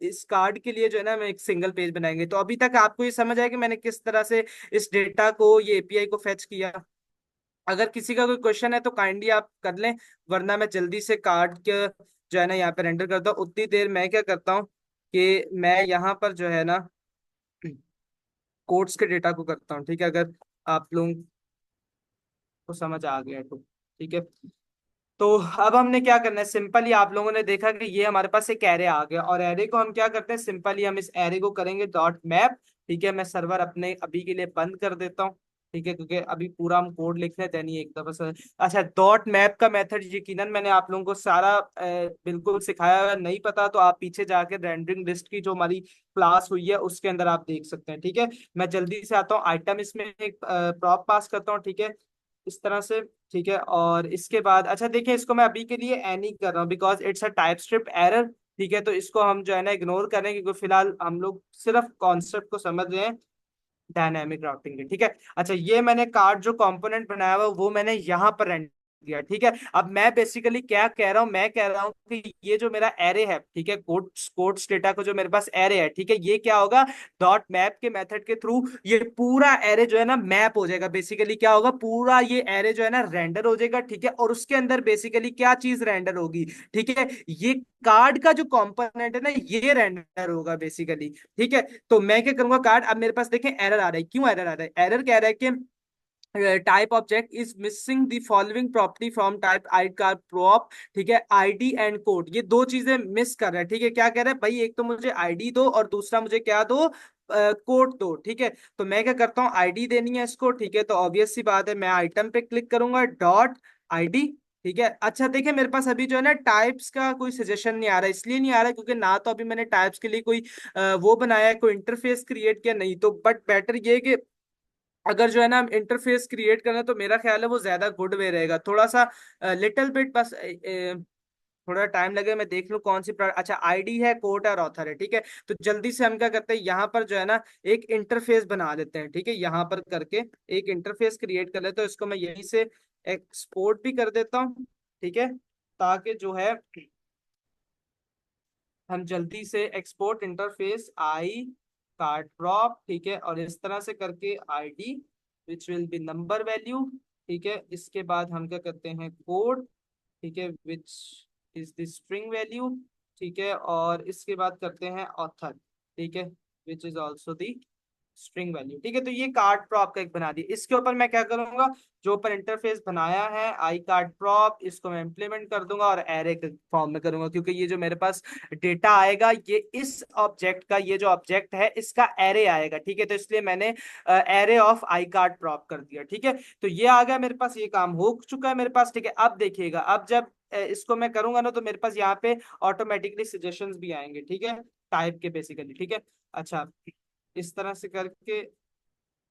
इस कार्ड के लिए जो है ना हम एक सिंगल पेज बनाएंगे। तो अभी तक आपको ये समझ आया कि मैंने किस तरह से इस डेटा को, ये एपीआई को फेच किया। अगर किसी का कोई क्वेश्चन है तो काइंडली आप कर लें, वरना मैं जल्दी से कार्ड के जो है ना यहाँ पे रेंडर करता हूँ। उतनी देर मैं क्या करता हूँ कि मैं यहाँ पर जो है ना कोड्स के डेटा को करता हूँ, ठीक है, अगर आप लोगों को समझ आ गया तो, ठीक है। तो अब हमने क्या करना है, सिंपली आप लोगों ने देखा कि ये हमारे पास एक एरे आ गया, और एरे को हम क्या करते हैं, सिंपली हम इस एरे को करेंगे डॉट मैप, ठीक है। मैं सर्वर अपने अभी के लिए बंद कर देता हूँ, ठीक है, क्योंकि अभी पूरा हम कोड लिख रहे हैं देन एक दफा से। अच्छा डॉट मैप का मेथड यकीनन मैंने आप लोगों को सारा बिल्कुल सिखाया हुआ है। नहीं पता तो आप पीछे जाके रेंडरिंग लिस्ट की जो हमारी क्लास हुई है उसके अंदर आप देख सकते हैं, ठीक है। मैं जल्दी से आता हूँ, आइटम इसमें एक प्रॉप पास करता हूँ, ठीक है, इस तरह से, ठीक है। और इसके बाद अच्छा देखिए इसको मैं अभी के लिए एनी कर रहा हूँ because it's a type script error, ठीक है। तो इसको हम जो है ना इग्नोर करें, क्योंकि फिलहाल हम लोग सिर्फ कॉन्सेप्ट को समझ रहे हैं डायनामिक राउटिंग के, ठीक है। अच्छा ये मैंने कार्ड जो कंपोनेंट बनाया हुआ वो मैंने यहाँ पर रेंडर किया, ठीक है। अब मैं बेसिकली क्या कह रहा हूँ, मैं कह रहा हूँ कि ये जो मेरा एरे है, ठीक है, कोड्स डेटा को जो मेरे पास एरे है, ठीक है, ये क्या होगा, डॉट मैप के मेथड के थ्रू ये पूरा एरे जो है ना मैप हो जाएगा। बेसिकली क्या होगा, पूरा ये एरे जो है ना रेंडर हो जाएगा, ठीक है। और उसके अंदर बेसिकली क्या चीज रेंडर होगी, ठीक है, ये कार्ड का जो कंपोनेंट है ना ये रेंडर होगा बेसिकली, ठीक है। तो मैं क्या करूंगा, कार्ड अब मेरे पास देखें एरर आ रहा है, क्यों एरर आ रहा है, एरर कह रहा है कि type object is missing the following property from type id car prop, ठीक है, आईडी एंड कोड, ये दो चीजें मिस कर रहा है, ठीक है। क्या कह रहा है भाई, एक तो मुझे आईडी दो और दूसरा मुझे क्या दो, कोड दो, ठीक है। तो मैं क्या करता हूँ, आईडी देनी है इसको, ठीक है। तो ऑब्वियस सी बात है मैं आइटम पे क्लिक करूंगा डॉट आईडी, ठीक है। अच्छा देखिए मेरे पास अभी जो है ना टाइप्स का कोई सजेशन नहीं आ रहा, इसलिए नहीं आ रहा क्योंकि ना तो अभी मैंने टाइप्स के लिए कोई वो बनाया है, कोई इंटरफेस क्रिएट किया नहीं, तो बट बेटर ये कि अगर जो है ना हम इंटरफेस क्रिएट करें तो मेरा ख्याल है वो ज्यादा गुड वे रहेगा। थोड़ा सा लिटिल बिट बस थोड़ा टाइम लगे, मैं देख लूं कौन सी अच्छा आईडी है, कोड है और ऑथर है, ठीक है। तो जल्दी से हम क्या करते हैं, यहाँ पर जो है ना एक इंटरफेस बना लेते हैं, ठीक है। यहाँ पर करके एक इंटरफेस क्रिएट कर लेते हैं, इसको मैं यहीं से एक्सपोर्ट भी कर देता हूँ, ठीक है, ताकि जो है हम जल्दी से export interface I card drop, ठीक है, और इस तरह से करके ID which will be number value, ठीक है। इसके बाद हम क्या करते हैं कोड, ठीक है, which is the string value, ठीक है, और इसके बाद करते हैं ऑथर, ठीक है, which is also the string value, ठीक है। तो ये कार्ड प्रॉप का एक बना दिया। इसके ऊपर मैं क्या करूंगा, जो ऊपर इंटरफेस बनाया है आई कार्ड प्रॉप, इसको मैं इंप्लीमेंट कर दूंगा और एरे के फॉर्म में करूंगा, क्योंकि ये जो मेरे पास डेटा आएगा ये इस ऑब्जेक्ट का, ये जो ऑब्जेक्ट है इसका एरे आएगा, ठीक है। तो इसलिए मैंने array of I card prop कर दिया, ठीक है। तो ये आ गया मेरे पास, ये काम हो चुका है मेरे पास, ठीक है। अब देखिएगा, अब जब इसको मैं करूंगा ना तो मेरे पास यहाँ पे ऑटोमेटिकली सजेशंस भी आएंगे, ठीक है, टाइप के बेसिकली, ठीक है। अच्छा, इस तरह से करके,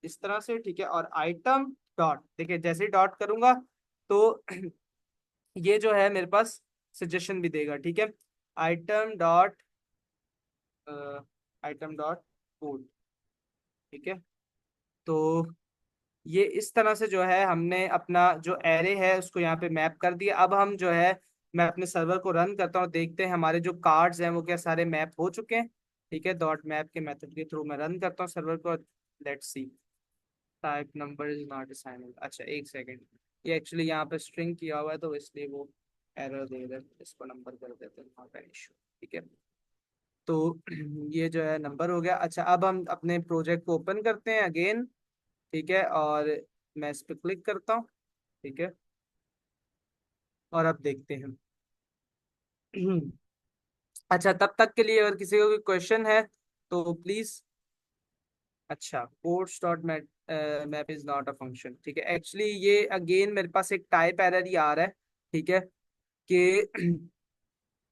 इस तरह से, ठीक है, और आइटम डॉट, देखिए जैसे ही डॉट करूंगा तो ये जो है मेरे पास सजेशन भी देगा, ठीक है। Item dot item dot code, ठीक है। तो ये इस तरह से जो है हमने अपना जो एरे है उसको यहाँ पे मैप कर दिया। अब हम जो है, मैं अपने सर्वर को रन करता हूँ, देखते हैं हमारे जो कार्ड्स हैं वो क्या सारे मैप हो चुके हैं, ठीक है। डॉट मैप के मेथड के थ्रू मैं रन करता हूँ सर्वर को, let's see, type number is not assignable. अच्छा एक सेकेंड, ये एक्चुअली यहाँ पे स्ट्रिंग किया हुआ है तो इसलिए वो एरर दे रहा है, इसको नंबर कर देते हैं, नॉट एन इशू, ठीक है। तो ये जो है नंबर हो गया। अच्छा, अब हम अपने प्रोजेक्ट को ओपन करते हैं अगेन, ठीक है, और मैं इस पर क्लिक करता हूँ, ठीक है, और अब देखते हैं। अच्छा, तब तक के लिए अगर किसी को कोई क्वेश्चन है तो प्लीज। अच्छा, codes dot map is not a function, ठीक है। एक्चुअली ये अगेन मेरे पास एक टाइप एरर ही आ रहा है, ठीक है, कि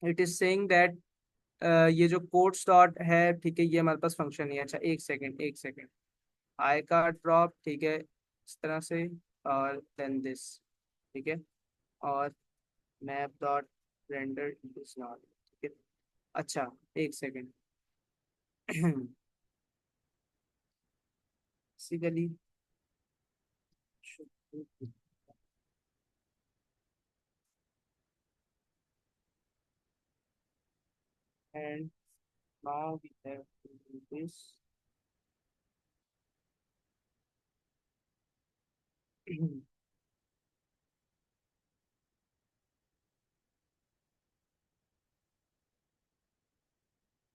इट इज सेइंग दैट ये जो कोड्स डॉट है, ठीक है, ये हमारे पास फंक्शन नहीं है। अच्छा एक सेकेंड, एक सेकेंड, आई का ड्रॉप, ठीक है, इस तरह से, और देन दिस, ठीक है, और map dot render is not, ठीक है। अच्छा एक second, basically and now we have to do this.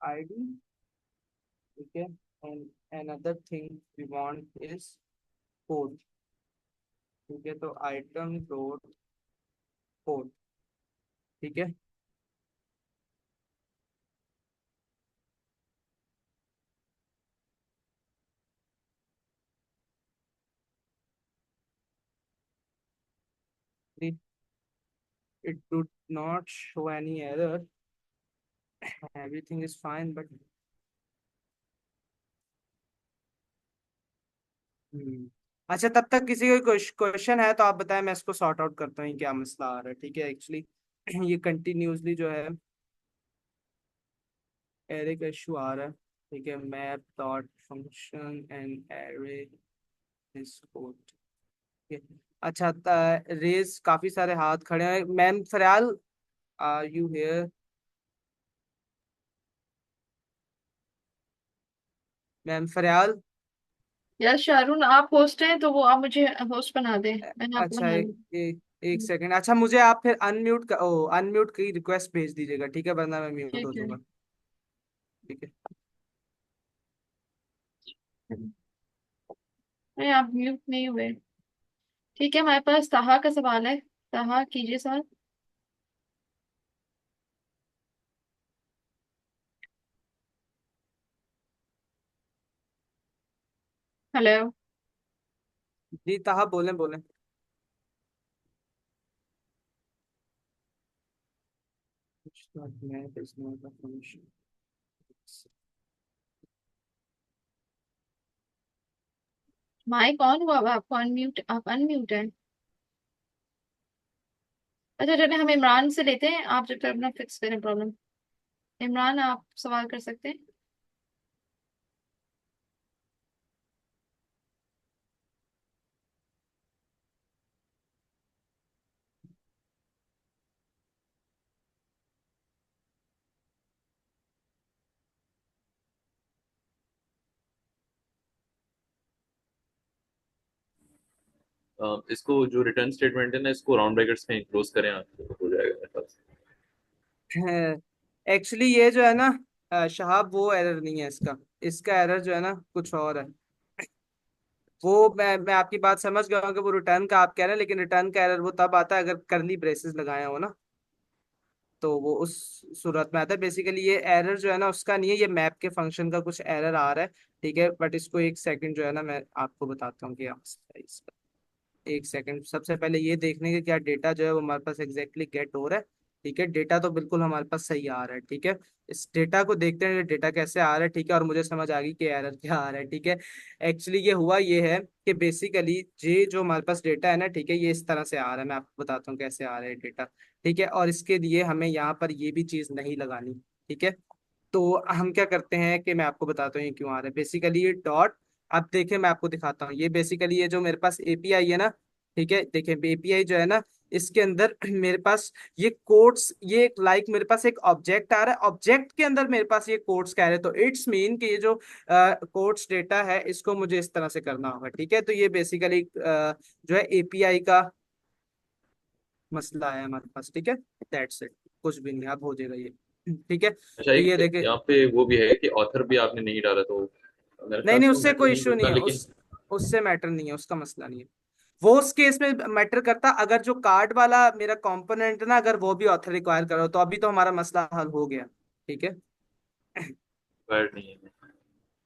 ID, ठीक है, and another thing we want is code, ठीक है। तो आइटम डॉट कोड, ठीक है। It did not show any error, everything is fine, but हम्म, अच्छा, तब तक किसी को क्वेश्चन है तो आप बताएं, मैं इसको सॉर्ट आउट करता हूँ ये क्या मसला आ रहा है, ठीक है। एक्चुअली ये कंटिन्यूसली जो है एरे का इशू आ रहा है, ठीक है। Map dot function and array is code, ठीक है। अच्छा, रेज काफी सारे हाथ खड़े हैं, ma'am Faryal, are you here, ma'am Faryal. यार शारून, आप होस्ट हैं तो वो आप मुझे होस्ट बना दें, मैंने आपको अच्छा बना एक लिया। सेकंड, अच्छा मुझे आप फिर अनम्यूट का अनम्यूट की रिक्वेस्ट भेज दीजिएगा, ठीक है, वरना मैं म्यूट हो ठीक है। जाऊंगा, ठीक है। नहीं, आप म्यूट नहीं हुए। ठीक है, हमारे पास ताहा का सवाल है। ताहा कीजिए सवाल। हेलो। जी ताहा, बोलें बोलें। माइक ऑन हुआ हुआ, आपको अनम्यूट, आप अनम्यूट है। अच्छा चलिए हम इमरान से लेते हैं, आप जब तक अपना फिक्स करें प्रॉब्लम। इमरान आप सवाल कर सकते हैं। इसको जो रिटर्न स्टेटमेंट है ना, इसको राउंड ब्रैकेट्स में क्लोज करें आप, तो हो जाएगा मेरे पास। एक्चुअली ये जो है ना शहाब, वो एरर नहीं है इसका। इसका एरर जो है ना कुछ और है। वो मैं आपकी बात समझ गया हूँ कि वो रिटर्न का आप कह रहे हैं, लेकिन रिटर्न का एरर वो तब आता है अगर करली ब्रेसेस लगाए हो ना, तो वो उस सूरत में आता है। बेसिकली ये एरर जो है ना उसका नहीं है, ये मैप के फंक्शन का कुछ एरर आ रहा है। ठीक है, बट इसको एक सेकंड जो है ना मैं आपको बताता हूँ कि एक सेकंड। सबसे पहले ये देखने के क्या डेटा जो है वो हमारे पास एग्जैक्टली गेट हो रहा है। ठीक है, डेटा तो बिल्कुल हमारे पास सही आ रहा है। ठीक है, इस डेटा को देखते हैं डेटा कैसे आ रहा है। ठीक है, और मुझे समझ आ गई कि एरर क्या आ रहा है। ठीक है, एक्चुअली ये हुआ ये है कि बेसिकली ये जो हमारे पास डेटा है ना, ठीक है, ये इस तरह से आ रहा है। मैं आपको बताता हूँ कैसे आ रहा है डेटा। ठीक है, और इसके लिए हमें यहाँ पर ये भी चीज नहीं लगानी। ठीक है, तो हम क्या करते हैं कि मैं आपको बताता हूँ ये क्यों आ रहा है। बेसिकली ये डॉट, अब देखें मैं आपको दिखाता हूँ। ये बेसिकली ये जो मेरे पास एपीआई है ना, ठीक है, देखें एपीआई जो है ना, इसके अंदर मेरे पास ये कोड्स, ये लाइक मेरे पास एक ऑब्जेक्ट आ रहा है, ऑब्जेक्ट के अंदर मेरे पास ये कोड्स कह रहे हैं। तो इट्स मीन कि ये जो कोड्स डेटा है इसको मुझे इस तरह से करना होगा। ठीक है, तो ये बेसिकली जो है एपीआई का मसला है हमारे पास। ठीक है, दैट्स इट, कुछ भी नहीं, अब हो जाएगा ये। ठीक है, अच्छा, तो ये एक देखे। यहाँ पे वो भी है कि ऑथर भी आपने नहीं डाला, तो मेरे नहीं ख्याल नहीं, से वो उससे मैटर कोई नहीं इशू नहीं करता, है, लेकिन उस उससे मैटर नहीं है, उसका मसला नहीं है। वो उस केस में मैटर करता अगर जो कार्ड वाला मेरा कंपोनेंट है ना, अगर वो भी ऑथर रिक्वायर करो, तो अभी तो हमारा मसला हल हो गया। ठीक है। रिक्वायर्ड नहीं है।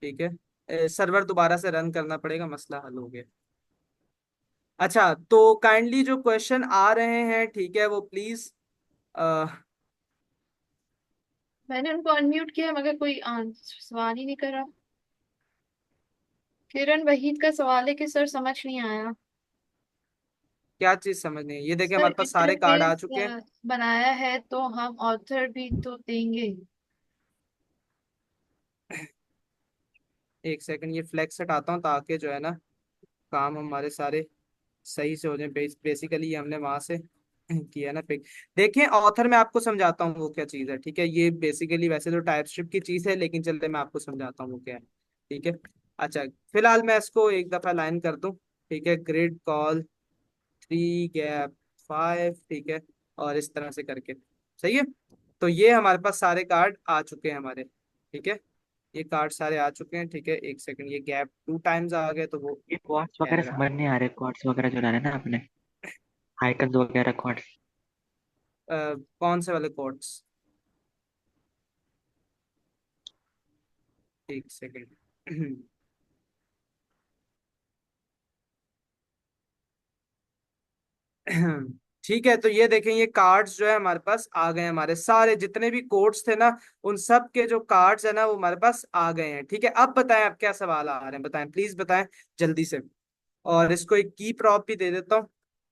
ठीक है, सर्वर दोबारा से रन करना पड़ेगा, मसला हल हो गया। अच्छा, तो काइंडली जो क्वेश्चन आ रहे हैं, ठीक है, वो प्लीज। मैंने उनको अनम्यूट किया मगर कोई सवाल ही नहीं कर रहा। किरण वहीद का सवाल है कि सर समझ नहीं आया। क्या चीज समझ नहीं है? ये देखे सर हमारे पास सारे कार्ड आ इंटरफेस चुके हैं। बनाया है तो हम ऑथर भी तो देंगे। एक सेकंड, ये फ्लेक्स हटाता हूँ ताकि जो है ना काम हमारे सारे सही से हो जाए। बेसिकली हमने वहां से किया ना पिक। देखें, ऑथर में आपको समझाता हूँ वो क्या चीज़ है। ठीक है, ये बेसिकली वैसे तो टाइपस्क्रिप्ट की चीज़ है, लेकिन चलते मैं आपको समझाता हूँ वो क्या है। ठीक है, अच्छा, फिलहाल मैं इसको एक दफा लाइन कर दूं। ठीक है, ग्रिड कॉल 3 गैप 5, ठीक है, और इस तरह से करके सही है। तो ये हमारे पास सारे कार्ड आ चुके हैं हमारे। ठीक है, ये कार्ड सारे आ चुके हैं। ठीक है, एक सेकंड, ये गैप 2 टाइम्स आ गए तो वो ये क्वार्ट्स वगैरह एरर आ समझ नहीं आ रहे, क्वार्ट्स वगैरह जो डाले ना आपने, आइकन्स वगैरह क्वार्ट्स। कौन से वाले कोड्स? एक सेकंड। ठीक है, तो ये देखें, ये कार्ड्स जो है हमारे पास आ गए हैं। हमारे सारे जितने भी कोड्स थे ना, उन सब के जो कार्ड्स है ना वो हमारे पास आ गए हैं। ठीक है, अब बताएं आप क्या सवाल आ रहे हैं, बताएं प्लीज बताएं जल्दी से। और इसको एक की प्रॉप भी दे देता हूँ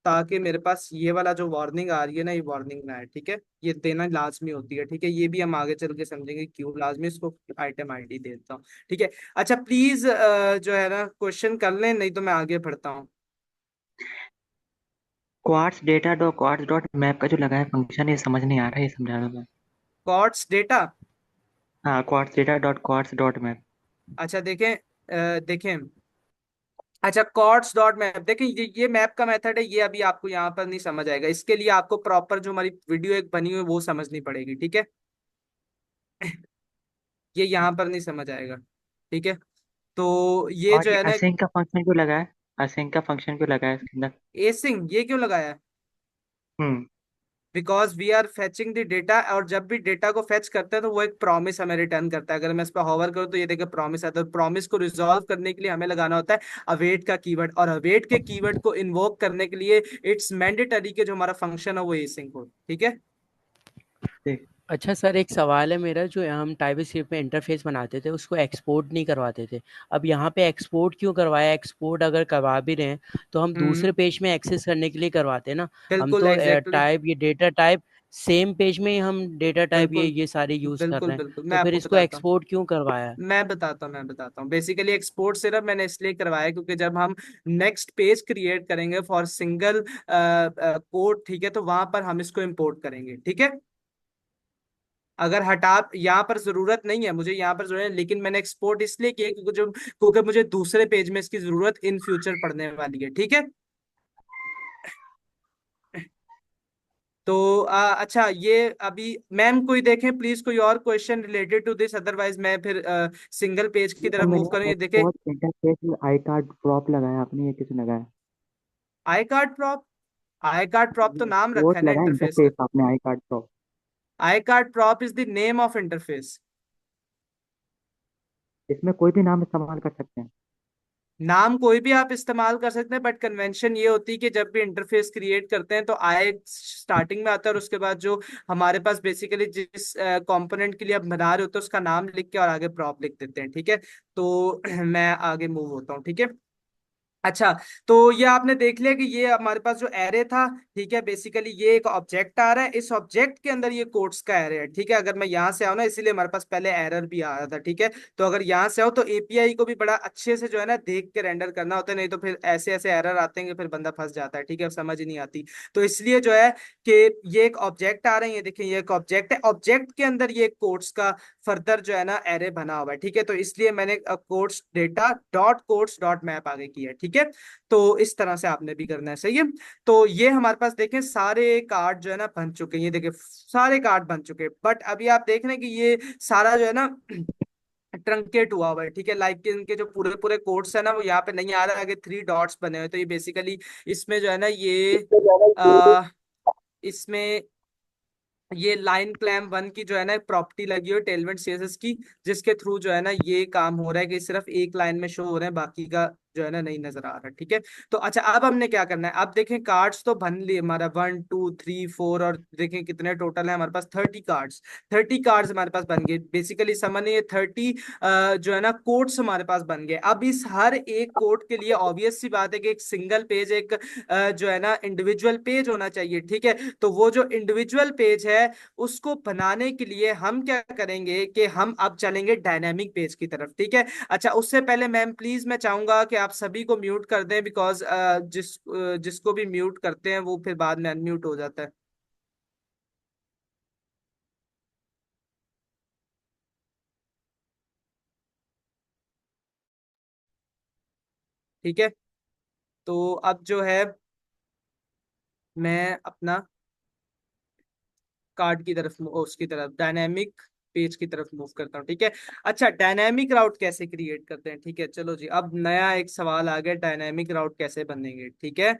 ताकि मेरे पास ये वाला जो वार्निंग आ रही है ना, ये वार्निंग ना है। ठीक है, ये देना लाजमी होती है। ठीक है, ये भी हम आगे चल के समझेंगे क्यों लाजमी। इसको आइटम आईडी दे देता हूँ। ठीक है, अच्छा प्लीज जो है ना क्वेश्चन कर लें, नहीं तो मैं आगे बढ़ता हूँ। Quartz data dot quartz dot map का जो लगा है फंक्शन, ये समझ नहीं आ रहा है, ये समझा दो मैं। Coords data. हाँ, quartz data dot quartz dot map. अच्छा देखें, देखें, अच्छा कॉर्ड्स डॉट मैप देखें, ये मैप का मेथड है। ये अभी आपको यहाँ पर नहीं समझ आएगा, इसके लिए आपको प्रॉपर जो हमारी वीडियो एक बनी हुई है वो समझनी पड़ेगी। ठीक है, ये यहाँ पर नहीं समझ आएगा। ठीक है, तो ये और जो ये है ना, असिंक का फंक्शन क्यों लगा है? असिंक का फंक्शन क्यों लगा है इसके अंदर? एसिंग ये क्यों लगाया है? हम्म। Because we are fetching the data, और जब भी डेटा को फेच करते हैं तो वो एक प्रॉमिस हमें रिटर्न करता है। अगर मैं इस पर होवर करूँ तो ये देखिए प्रॉमिस आता है। प्रॉमिस को रिजॉल्व करने के लिए हमें लगाना होता है अवेट का कीवर्ड, और अवेट के कीवर्ड को इन्वोक करने के लिए इट्स मैंडेटरी के जो हमारा फंक्शन है वो एसिंग हो। ठीक है, ठीक। अच्छा सर, एक सवाल है मेरा। जो हम टाइपस्क्रिप्ट में इंटरफेस बनाते थे उसको एक्सपोर्ट नहीं करवाते थे, अब यहाँ पे एक्सपोर्ट क्यों करवाया? एक्सपोर्ट अगर करवा भी रहे हैं तो हम हम्म। दूसरे पेज में एक्सेस करने के लिए करवाते हैं ना। हम बिल्कुल, तो एग्जैक्टली। टाइप, ये डेटा टाइप सेम पेज में ही हम डेटा टाइप बिल्कुल ये सारे यूज कर बिल्कुल रहे हैं, बिल्कुल, मैं तो फिर आपको इसको बताता हूँ। एक्सपोर्ट क्यों करवाया? मैं बताता हूँ बेसिकली एक्सपोर्ट सिर्फ मैंने इसलिए करवाया क्योंकि जब हम नेक्स्ट पेज क्रिएट करेंगे फॉर सिंगल कोड, ठीक है, तो वहां पर हम इसको इंपोर्ट करेंगे, ठीक है। अगर हटा, यहाँ पर जरूरत नहीं है, मुझे यहाँ पर जरूरत है, लेकिन मैंने एक्सपोर्ट इसलिए किया क्योंकि मुझे दूसरे पेज में इसकी जरूरत इन फ्यूचर पड़ने वाली है, ठीक है। तो अच्छा, ये अभी मैम कोई देखें प्लीज, कोई और question related to this, otherwise मैं फिर सिंगल पेज की ये तो तरफ मूव मेरे करूँ, देखे। एक्सपोर्ट इंटरफेस में आई कार्ड ड्रॉप लगाया आपने, ये किसने लगाया? I card prop, I card prop तो नाम रखा एक्सपोर्ट है ना लगाया इंटरफेस का। इंटरफेस, आपने I card drop. I card prop is the name of interface. इसमें कोई भी नाम इस्तेमाल कर सकते हैं? नाम कोई भी आप इस्तेमाल कर सकते हैं, बट कन्वेंशन ये होती है कि जब भी इंटरफेस क्रिएट करते हैं तो आई स्टार्टिंग में आता है, और उसके बाद जो हमारे पास बेसिकली जिस कंपोनेंट के लिए आप बना रहे होते हैं उसका नाम लिख के और आगे प्रॉप लिख देते हैं, ठीक है। तो मैं आगे मूव होता हूँ, ठीक है। अच्छा, तो ये आपने देख लिया कि ये हमारे पास जो एरे था, ठीक है, बेसिकली ये एक ऑब्जेक्ट आ रहा है, इस ऑब्जेक्ट के अंदर ये कोट्स का एरे है, ठीक है। अगर मैं यहाँ से आऊँ ना, इसीलिए हमारे पास पहले एरर भी आ रहा था, ठीक है। तो अगर यहाँ से आओ तो एपीआई को भी बड़ा अच्छे से जो है ना देख के रेंडर करना होता है, नहीं तो फिर ऐसे ऐसे एरर आते हैं कि फिर बंदा फंस जाता है, ठीक है, समझ ही नहीं आती। तो इसलिए जो है कि ये एक ऑब्जेक्ट आ रहे हैं, ये देखिए ये एक ऑब्जेक्ट है, ऑब्जेक्ट के अंदर ये कोट्स का फर्दर जो है ना एरे बना हुआ है, ठीक है। तो इसलिए मैंने quotes data dot quotes dot map आगे किया है, ठीक है। तो इस तरह से आपने भी करना है, सही है। तो ये हमारे पास देखें सारे कार्ड जो है ना बन चुके हैं, ये देखें सारे कार्ड बन चुके हैं, बट अभी आप देख रहे हैं कि ये सारा जो है ना ट्रंकेट हुआ हुआ है, ठीक है। लाइक के इनके जो पूरे पूरे कोड्स है ना वो यहाँ पे नहीं आ रहा है, आगे 3 डॉट्स बने हुए हैं। तो ये बेसिकली इसमें जो है ना आ, इसमें ये लाइन क्लैम वन की जो है ना एक प्रॉपर्टी लगी हुई है टेलमेंट सीएसएस की, जिसके थ्रू जो है ना ये काम हो रहा है कि सिर्फ एक लाइन में शो हो रहे हैं, बाकी का जो है ना नहीं नजर आ रहा, ठीक है। तो अच्छा, अब हमने क्या करना है, अब देखें कार्ड्स तो बन लिए हमारा 1 2 3 4, और देखें कितने टोटल है हमारे पास 30 कार्ड्स। 30 कार्ड्स हमारे पास बन गए, बेसिकली समझ ये 30 जो है ना कोड्स हमारे पास बन गए। अब इस हर एक कोड के लिए ऑब्वियस सी बात है कि एक सिंगल पेज, एक जो है ना इंडिविजुअल पेज होना चाहिए, ठीक है। तो वो जो इंडिविजुअल पेज है उसको बनाने के लिए हम क्या करेंगे कि हम अब चलेंगे डायनेमिक पेज की तरफ, ठीक है। अच्छा, उससे पहले मैम प्लीज मैं चाहूंगा कि आप सभी को म्यूट कर दें, बिकॉज जिसको भी म्यूट करते हैं वो फिर बाद में अनम्यूट हो जाता है, ठीक है। तो अब जो है मैं अपना कार्ड की तरफ उसकी तरफ डायनेमिक पेज की तरफ मूव करता हूँ, ठीक है। अच्छा, डायनेमिक राउट कैसे क्रिएट करते हैं, ठीक है, चलो जी, अब नया एक सवाल आ गया, डायनेमिक राउट कैसे बनेंगे, ठीक है।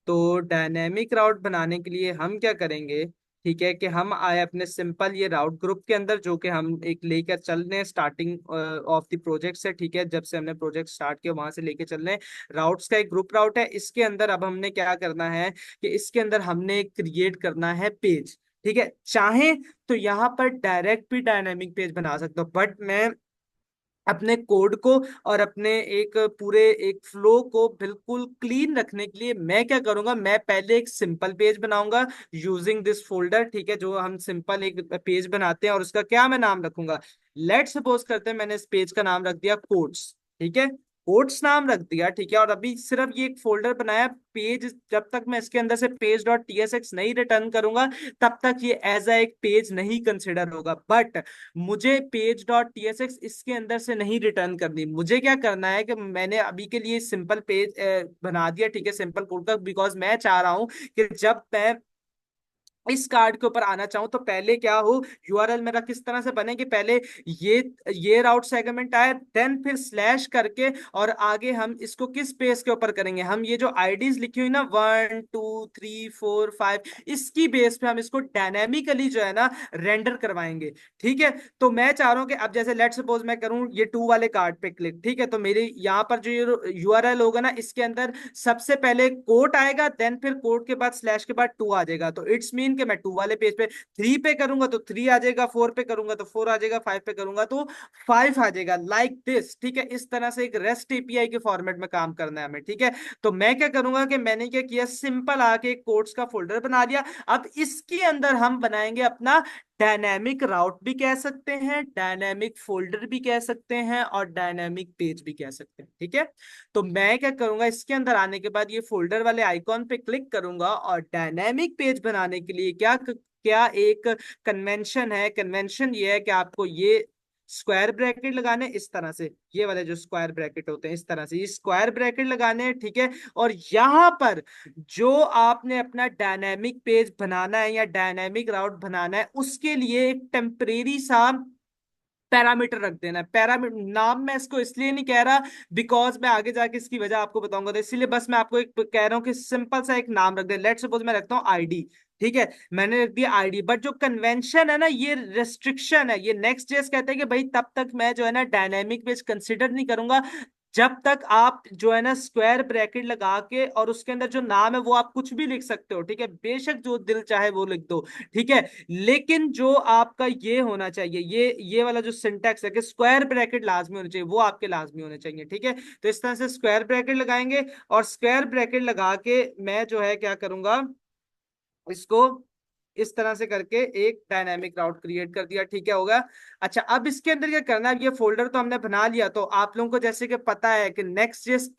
तो डायनेमिक राउट बनाने के लिए हम क्या करेंगे, ठीक है, कि हम आए अपने सिंपल ये राउट ग्रुप के अंदर, जो कि हम एक लेकर चल रहे हैं स्टार्टिंग ऑफ द प्रोजेक्ट से, ठीक है। जब से हमने प्रोजेक्ट स्टार्ट किया वहां से लेके चल रहे हैं, राउट्स का एक ग्रुप राउट है, इसके अंदर अब हमने क्या करना है कि इसके अंदर हमने क्रिएट करना है पेज, ठीक है। चाहे तो यहाँ पर डायरेक्ट भी डायनेमिक पेज बना सकते हो, बट मैं अपने कोड को और अपने एक पूरे एक फ्लो को बिल्कुल क्लीन रखने के लिए मैं क्या करूंगा, मैं पहले एक सिंपल पेज बनाऊंगा यूजिंग दिस फोल्डर, ठीक है। जो हम सिंपल एक पेज बनाते हैं और उसका क्या मैं नाम रखूंगा, लेट सपोज करते हैं मैंने इस पेज का नाम रख दिया कोड्स, ठीक है, कोड्स नाम रख दिया, ठीक है। और अभी सिर्फ ये एक फोल्डर बनाया पेज, जब तक मैं इसके अंदर से पेज डॉट टीएसएक्स नहीं रिटर्न करूंगा तब तक ये एज अ एक पेज नहीं कंसिडर होगा। बट मुझे पेज डॉट टीएसएक्स इसके अंदर से नहीं रिटर्न करनी, मुझे क्या करना है कि मैंने अभी के लिए सिंपल पेज बना दिया, ठीक है, सिंपल कोड का, बिकॉज मैं चाह रहा हूं कि जब मैं इस कार्ड के ऊपर आना चाहूं तो पहले क्या हो, यूआरएल मेरा किस तरह से बने कि पहले ये राउट सेगमेंट आए, देन फिर स्लैश करके, और आगे हम इसको किस पेज के ऊपर करेंगे, हम ये जो आईडीज लिखी हुई ना 1 2 3 4 5, इसकी बेस पे हम इसको डायनेमिकली जो है ना रेंडर करवाएंगे, ठीक है। तो मैं चाह रहा हूं कि अब जैसे लेट सपोज मैं करूं ये 2 वाले कार्ड पे क्लिक, ठीक है, तो मेरे यहाँ पर जो यूआरएल होगा ना इसके अंदर सबसे पहले कोट आएगा, देन फिर कोट के बाद स्लैश के बाद 2 आ जाएगा। तो इट्स मीन सेम कि मैं 2 वाले पेज पे 3 पे करूंगा तो 3 आ जाएगा, 4 पे करूंगा तो 4 आ जाएगा, 5 पे करूंगा तो 5 आ जाएगा, लाइक दिस। ठीक है, इस तरह से एक रेस्ट एपीआई के फॉर्मेट में काम करना है हमें। ठीक है, तो मैं क्या करूंगा कि मैंने क्या किया, सिंपल आके एक कोड्स का फोल्डर बना लिया। अब इसके अंदर हम बनाएंगे अपना डायनेमिक राउट भी कह सकते हैं, डायनेमिक फोल्डर भी कह सकते हैं, और डायनेमिक पेज भी कह सकते हैं। ठीक है, तो मैं क्या करूंगा, इसके अंदर आने के बाद ये फोल्डर वाले आइकॉन पे क्लिक करूंगा, और डायनेमिक पेज बनाने के लिए क्या क्या एक कन्वेंशन है। कन्वेंशन ये है कि आपको ये स्क्वायर ब्रैकेट लगाने इस तरह से, ये वाले जो स्क्वायर ब्रैकेट होते हैं इस तरह से ये स्क्वायर ब्रैकेट लगाने हैं। ठीक है, और यहां पर जो आपने अपना डायनेमिक पेज बनाना है या डायनेमिक राउट बनाना है, उसके लिए एक टेम्परेरी सा पैरामीटर रख देना है। पैरामीटर नाम मैं इसको इसलिए नहीं कह रहा बिकॉज मैं आगे जाके इसकी वजह आपको बताऊंगा, तो इसीलिए बस मैं आपको एक कह रहा हूं कि सिंपल सा एक नाम रख दे। लेट सपोज मैं रखता हूं आईडी। ठीक है, मैंने रख दिया आईडी, बट जो कन्वेंशन है ना, ये रेस्ट्रिक्शन है। ये नेक्स्ट जेस कहते हैं कि भाई तब तक मैं जो है ना डायनेमिक पेज कंसिडर नहीं करूंगा जब तक आप जो है ना स्क्वायर ब्रैकेट लगा के और उसके अंदर जो नाम है वो आप कुछ भी लिख सकते हो। ठीक है, बेशक जो दिल चाहे वो लिख दो। ठीक है, लेकिन जो आपका ये होना चाहिए, ये वाला जो सिंटैक्स है कि स्क्वायर ब्रैकेट लाजमी होने चाहिए, वो आपके लाजमी होने चाहिए। ठीक है, तो इस तरह से स्क्वायर ब्रैकेट लगाएंगे, और स्क्वायर ब्रैकेट लगा के मैं जो है क्या करूंगा, इसको इस तरह से करके एक डायनामिक राउट क्रिएट कर दिया। ठीक है, होगा। अच्छा, अब इसके अंदर क्या करना है, ये फोल्डर तो हमने बना लिया, तो आप लोगों को जैसे कि पता है कि नेक्स्ट जेस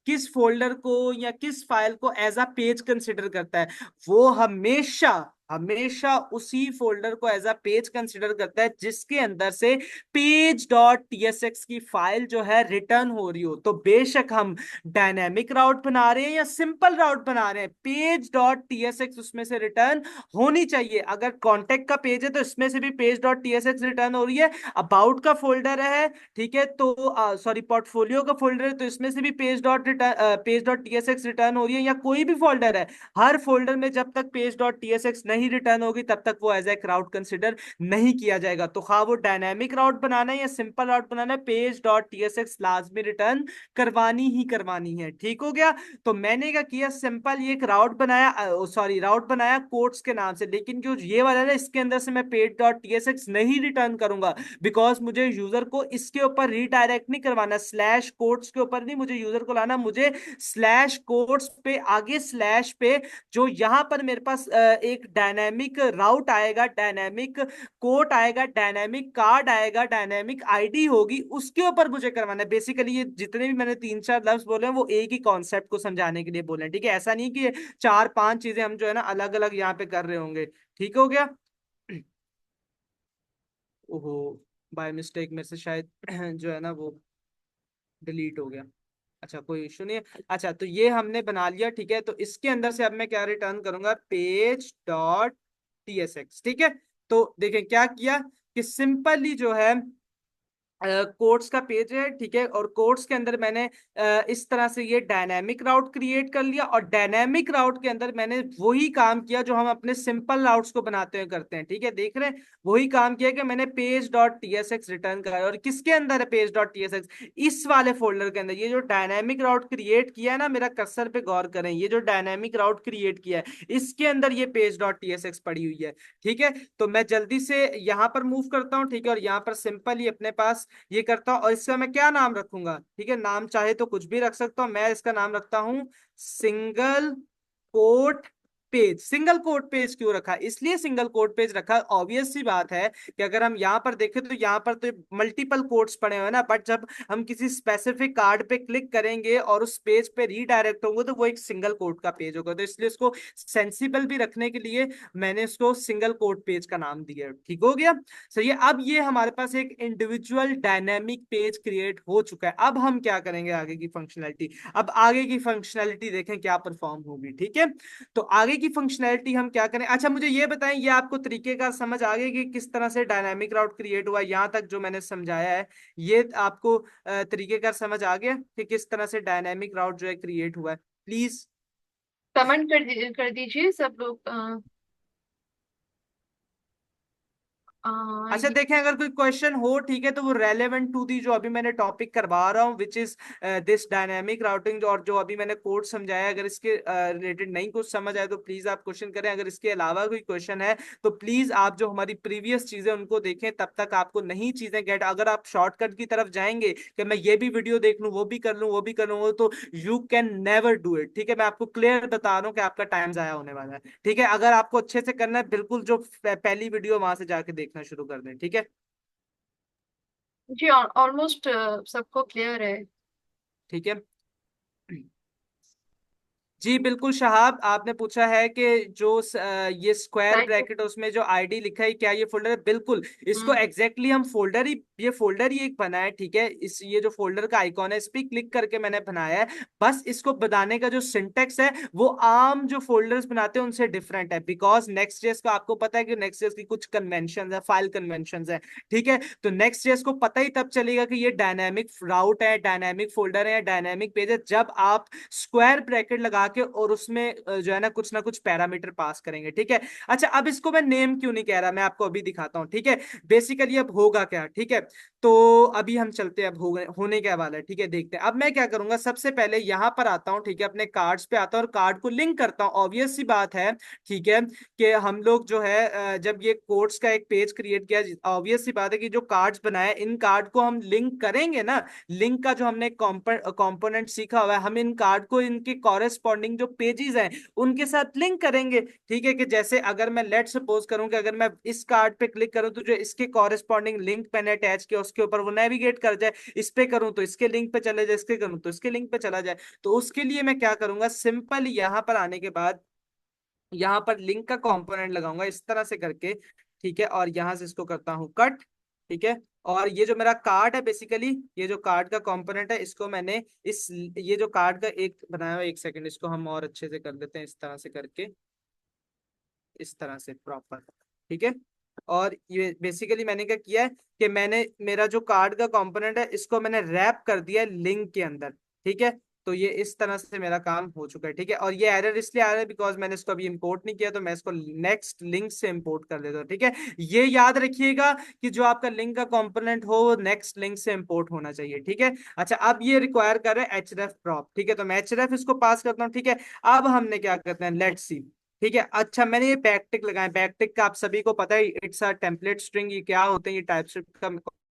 किस फोल्डर को या किस फाइल को एज अ पेज कंसिडर करता है, वो हमेशा हमेशा उसी फोल्डर को एज अ पेज कंसिडर करता है जिसके अंदर से पेज डॉट टीएसएक्स की फाइल जो है रिटर्न हो रही हो। तो बेशक हम डायनेमिक राउट बना रहे हैं या सिंपल राउट बना रहे हैं, पेज डॉट टीएसएक्स उसमें से रिटर्न होनी चाहिए। अगर कॉन्टेक्ट का पेज है तो इसमें से भी पेज डॉट टीएसएक्स रिटर्न हो रही है। अबाउट का फोल्डर है, ठीक है, तो सॉरी पोर्टफोलियो का फोल्डर है, तो इसमें से भी पेज डॉट टीएसएक्स रिटर्न हो रही है, या कोई भी फोल्डर है, हर फोल्डर में जब तक पेज डॉट टीएसएक्स नहीं रिटर्न होगी तब तक वो एज ए राउट कंसिडर नहीं किया जाएगा। तो हाँ, वो डायनेमिक राउट बनाना है या सिंपल राउट बनाना है, पेज डॉट टीएसएक्स लाजमी रिटर्न करवानी ही करवानी है। ठीक हो गया, तो मैंने क्या किया, सिंपल ये एक राउट बनाया, सॉरी राउट बनाया कोट्स के नाम से, लेकिन जो ये वाला है इसके अंदर से मैं पेज डॉट टीएसएक्स नहीं रिटर्न करूंगा, बिकॉज मुझे यूजर को इसके ऊपर रीडायरेक्ट नहीं करवाना, स्लैश कोट्स के ऊपर नहीं मुझे यूजर को लाना, मुझे स्लैश कोट्स पे आगे स्लैश पे जो यहां पर मेरे पास एक डायनेमिक राउट आएगा, डायनेमिक कोट आएगा, डायनेमिक कार्ड आएगा, डायनेमिक आईडी होगी, उसके ऊपर मुझे करवाना है। बेसिकली ये जितने भी मैंने 3-4 लफ्ज बोले हैं वो एक ही कॉन्सेप्ट को समझाने के लिए बोले हैं। ठीक है, ऐसा नहीं कि ये 4-5 चीजें हम जो है ना अलग अलग यहाँ पे कर रहे होंगे। ठीक हो गया। ओहो, बाय मिस्टेक मेरे से शायद जो है ना वो डिलीट हो गया। अच्छा, कोई इशू नहीं है। अच्छा, तो ये हमने बना लिया। ठीक है, तो इसके अंदर से अब मैं क्या रिटर्न करूंगा, पेज डॉट टीएसएक्स। ठीक है, तो देखें क्या किया कि सिंपली जो है कोड्स का पेज है। ठीक है, और कोड्स के अंदर मैंने इस तरह से ये डायनेमिक राउट क्रिएट कर लिया, और डायनेमिक राउट के अंदर मैंने वही काम किया जो हम अपने सिंपल राउट्स को बनाते हुए करते हैं। ठीक है, देख रहे हैं, वही काम किया कि मैंने पेज डॉट टीएसएक्स रिटर्न करा। और किसके अंदर है पेज डॉट टीएसएक्स, इस वाले फोल्डर के अंदर। ये जो डायनेमिक राउट क्रिएट किया है ना, मेरा कर्सर पे गौर करें, ये जो डायनेमिक राउट क्रिएट किया है इसके अंदर ये पेज डॉट टीएसएक्स पड़ी हुई है। ठीक है, तो मैं जल्दी से यहां पर मूव करता हूं। ठीक है, और यहां पर सिंपल ही अपने पास ये करता हूं, और इसका मैं क्या नाम रखूंगा, ठीक है, नाम चाहे तो कुछ भी रख सकता हूं, मैं इसका नाम रखता हूं single quote page. Single quote page क्यों रखा, इसलिए सिंगल कोट पेज रखा, ऑब्वियस सी बात है कि अगर हम यहाँ पर देखें तो यहाँ पर तो मल्टीपल कोट्स पड़े हुए हैं ना, बट जब हम किसी स्पेसिफिक कार्ड पे क्लिक करेंगे और उस पेज पे रीडायरेक्ट होंगे तो वो एक सिंगल कोट का पेज होगा, तो इसलिए इसको सेंसिबल भी रखने के लिए मैंने इसको सिंगल कोट पेज का नाम दिया। ठीक हो गया, सही है। अब ये हमारे पास एक इंडिविजुअल डायनेमिक पेज क्रिएट हो चुका है। अब हम क्या करेंगे, आगे की फंक्शनैलिटी, अब आगे की फंक्शनैलिटी देखें क्या परफॉर्म होगी। ठीक है, तो आगे की फंक्शनैलिटी हम क्या करें। अच्छा, मुझे ये बताएं, ये आपको तरीके का समझ आ गया कि किस तरह से डायनामिक राउट क्रिएट हुआ, यहां तक जो मैंने समझाया है ये आपको तरीके का समझ आ गया कि किस तरह से डायनामिक राउट जो है क्रिएट हुआ है। प्लीज कमेंट कर दीजिए सब लोग। अच्छा देखें, अगर कोई क्वेश्चन हो ठीक है तो वो रेलेवेंट टू दी जो अभी मैंने टॉपिक करवा रहा हूँ which is this dynamic routing, और जो अभी मैंने कोड समझाया, अगर इसके रिलेटेड नहीं कुछ समझ आए तो प्लीज आप क्वेश्चन करें। अगर इसके अलावा कोई क्वेश्चन है तो प्लीज आप जो हमारी प्रीवियस चीजें उनको देखें, तब तक आपको नई चीजें गेट। अगर आप शॉर्टकट की तरफ जाएंगे कि मैं ये भी वीडियो देख लूं, वो भी कर लूं, वो भी कर लूं, तो you can never do it. ठीक है, मैं आपको क्लियर बता रहा हूँ कि आपका टाइम जाया होने वाला है। ठीक है, अगर आपको अच्छे से करना है, बिल्कुल जो पहली वीडियो वहां से जाके देखना शुरू कर दें। ठीक है। जी ऑलमोस्ट सबको क्लियर है। ठीक है जी, बिल्कुल शहाब, आपने पूछा है कि जो ये स्क्वायर राइट। ब्रैकेट उसमें जो आईडी लिखा है क्या ये फोल्डर है? बिल्कुल, इसको हम्म। एग्जैक्टली हम फोल्डर ही, ये फोल्डर ही एक बना है। ठीक है, इस ये जो फोल्डर का आइकॉन है इस पे क्लिक करके मैंने बनाया है। बस इसको बनाने का जो सिंटेक्स है वो आम जो फोल्डर्स बनाते हैं उनसे डिफरेंट है, बिकॉज नेक्स्ट जेएस का आपको पता है कि नेक्स्ट जेएस की कुछ कन्वेंशन है, फाइल कन्वेंशन है। ठीक है, तो नेक्स्ट जेएस को पता ही तब चलेगा कि ये डायनेमिक राउट है, डायनेमिक फोल्डर है, डायनेमिक पेज है, जब आप स्क्वायर ब्रैकेट लगा के और उसमें जो है ना कुछ पैरामीटर पास करेंगे। ठीक है। अच्छा, अब इसको मैं नेम क्यों नहीं कह रहा, मैं आपको अभी दिखाता हूं। ठीक है, बेसिकली अब होगा क्या, ठीक है, तो अभी हम चलते हैं, अब होने क्या वाला है। ठीक है, देखते हैं। अब मैं क्या करूंगा, सबसे पहले यहां पर आता हूं, ठीक है, अपने कार्ड्स पे आता हूं और कार्ड को लिंक करता हूं। ऑब्वियस सी बात है, ठीक है, कि हम लोग जो है जब ये कोड्स का एक पेज क्रिएट किया, ऑब्वियस सी बात है कि जो कार्ड्स बनाए इन कार्ड को हम लिंक करेंगे ना। लिंक का जो हमने कंपोनेंट सीखा हुआ है, हम इन कार्ड को इनके कॉरेस्पॉन्डिंग जो पेजेस हैं उनके साथ लिंक करेंगे। ठीक है, कि जैसे अगर मैं लेट सपोज करूं कि अगर मैं इस कार्ड पे क्लिक करूं तो जो इसके कॉरेस्पॉन्डिंग लिंक मैंने अटैच किया उसके ऊपर वो नेविगेट कर जाए, इस पे करूं तो इसके लिंक पे चले जाए, इसके करूं तो इसके लिंक पे चला जाए। तो उसके लिए मैं क्या करूंगा, सिंपल यहां पर आने के बाद यहां पर लिंक का कंपोनेंट लगाऊंगा इस तरह से करके। ठीक है, और यहां से इसको करता हूं कट। ठीक है, और ये जो मेरा कार्ड है, बेसिकली ये जो कार्ड का कंपोनेंट है इसको मैंने इस ये जो कार्ड का एक बनाया हुआ है, एक सेकंड इसको हम और अच्छे से कर देते हैं इस तरह से करके, इस तरह से प्रॉपर। ठीक है, और ये बेसिकली मैंने क्या किया है कि मैंने मेरा जो कार्ड का कंपोनेंट है इसको मैंने रैप कर दिया है लिंक के अंदर। ठीक है, तो ये इस तरह से मेरा काम हो चुका है। ठीक है, और ये एरर इसलिए आ रहा है बिकॉज मैंने इसको अभी इंपोर्ट नहीं किया, तो मैं इसको नेक्स्ट लिंक से इंपोर्ट कर देता हूँ। ठीक है, ये याद रखिएगा कि जो आपका लिंक का कंपोनेंट हो वो नेक्स्ट लिंक से इंपोर्ट होना चाहिए। ठीक है, अच्छा, अब ये रिक्वायर कर रहा है href prop। ठीक है, तो मैं href इसको पास करता हूँ। ठीक है, अब हमने क्या करते हैं, लेट्स सी। ठीक है, अच्छा, मैंने ये बैकटिक लगाया, बैकटिक का आप सभी को पता है, इट्स अ टेम्पलेट स्ट्रिंग। ये क्या होते हैं, ये टाइपस्क्रिप्ट का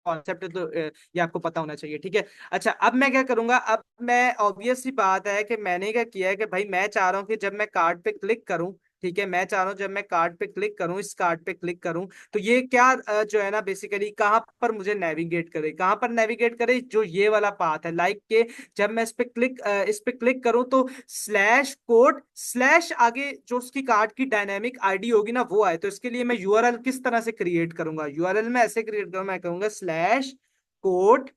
कॉन्सेप्ट है, तो ये आपको पता होना चाहिए। ठीक है, अच्छा, अब मैं क्या करूंगा, अब मैं ऑब्वियस सी बात है कि मैंने क्या किया है कि भाई मैं चाह रहा हूँ कि जब मैं कार्ड पे क्लिक करूं, ठीक है, मैं चाह रहा हूँ जब मैं कार्ड पे क्लिक करूं, इस कार्ड पे क्लिक करूं, तो ये क्या जो है ना बेसिकली कहाँ पर मुझे नेविगेट करे, कहाँ पर नेविगेट करे, जो ये वाला पाथ है, लाइक के जब मैं इस पे क्लिक करूं तो स्लैश कोड स्लैश आगे जो उसकी कार्ड की डायनेमिक आईडी होगी ना वो आए। तो इसके लिए मैं यूआरएल किस तरह से क्रिएट करूंगा, यूआरएल में ऐसे क्रिएट करूंगा, मैं कहूंगा स्लैश कोड,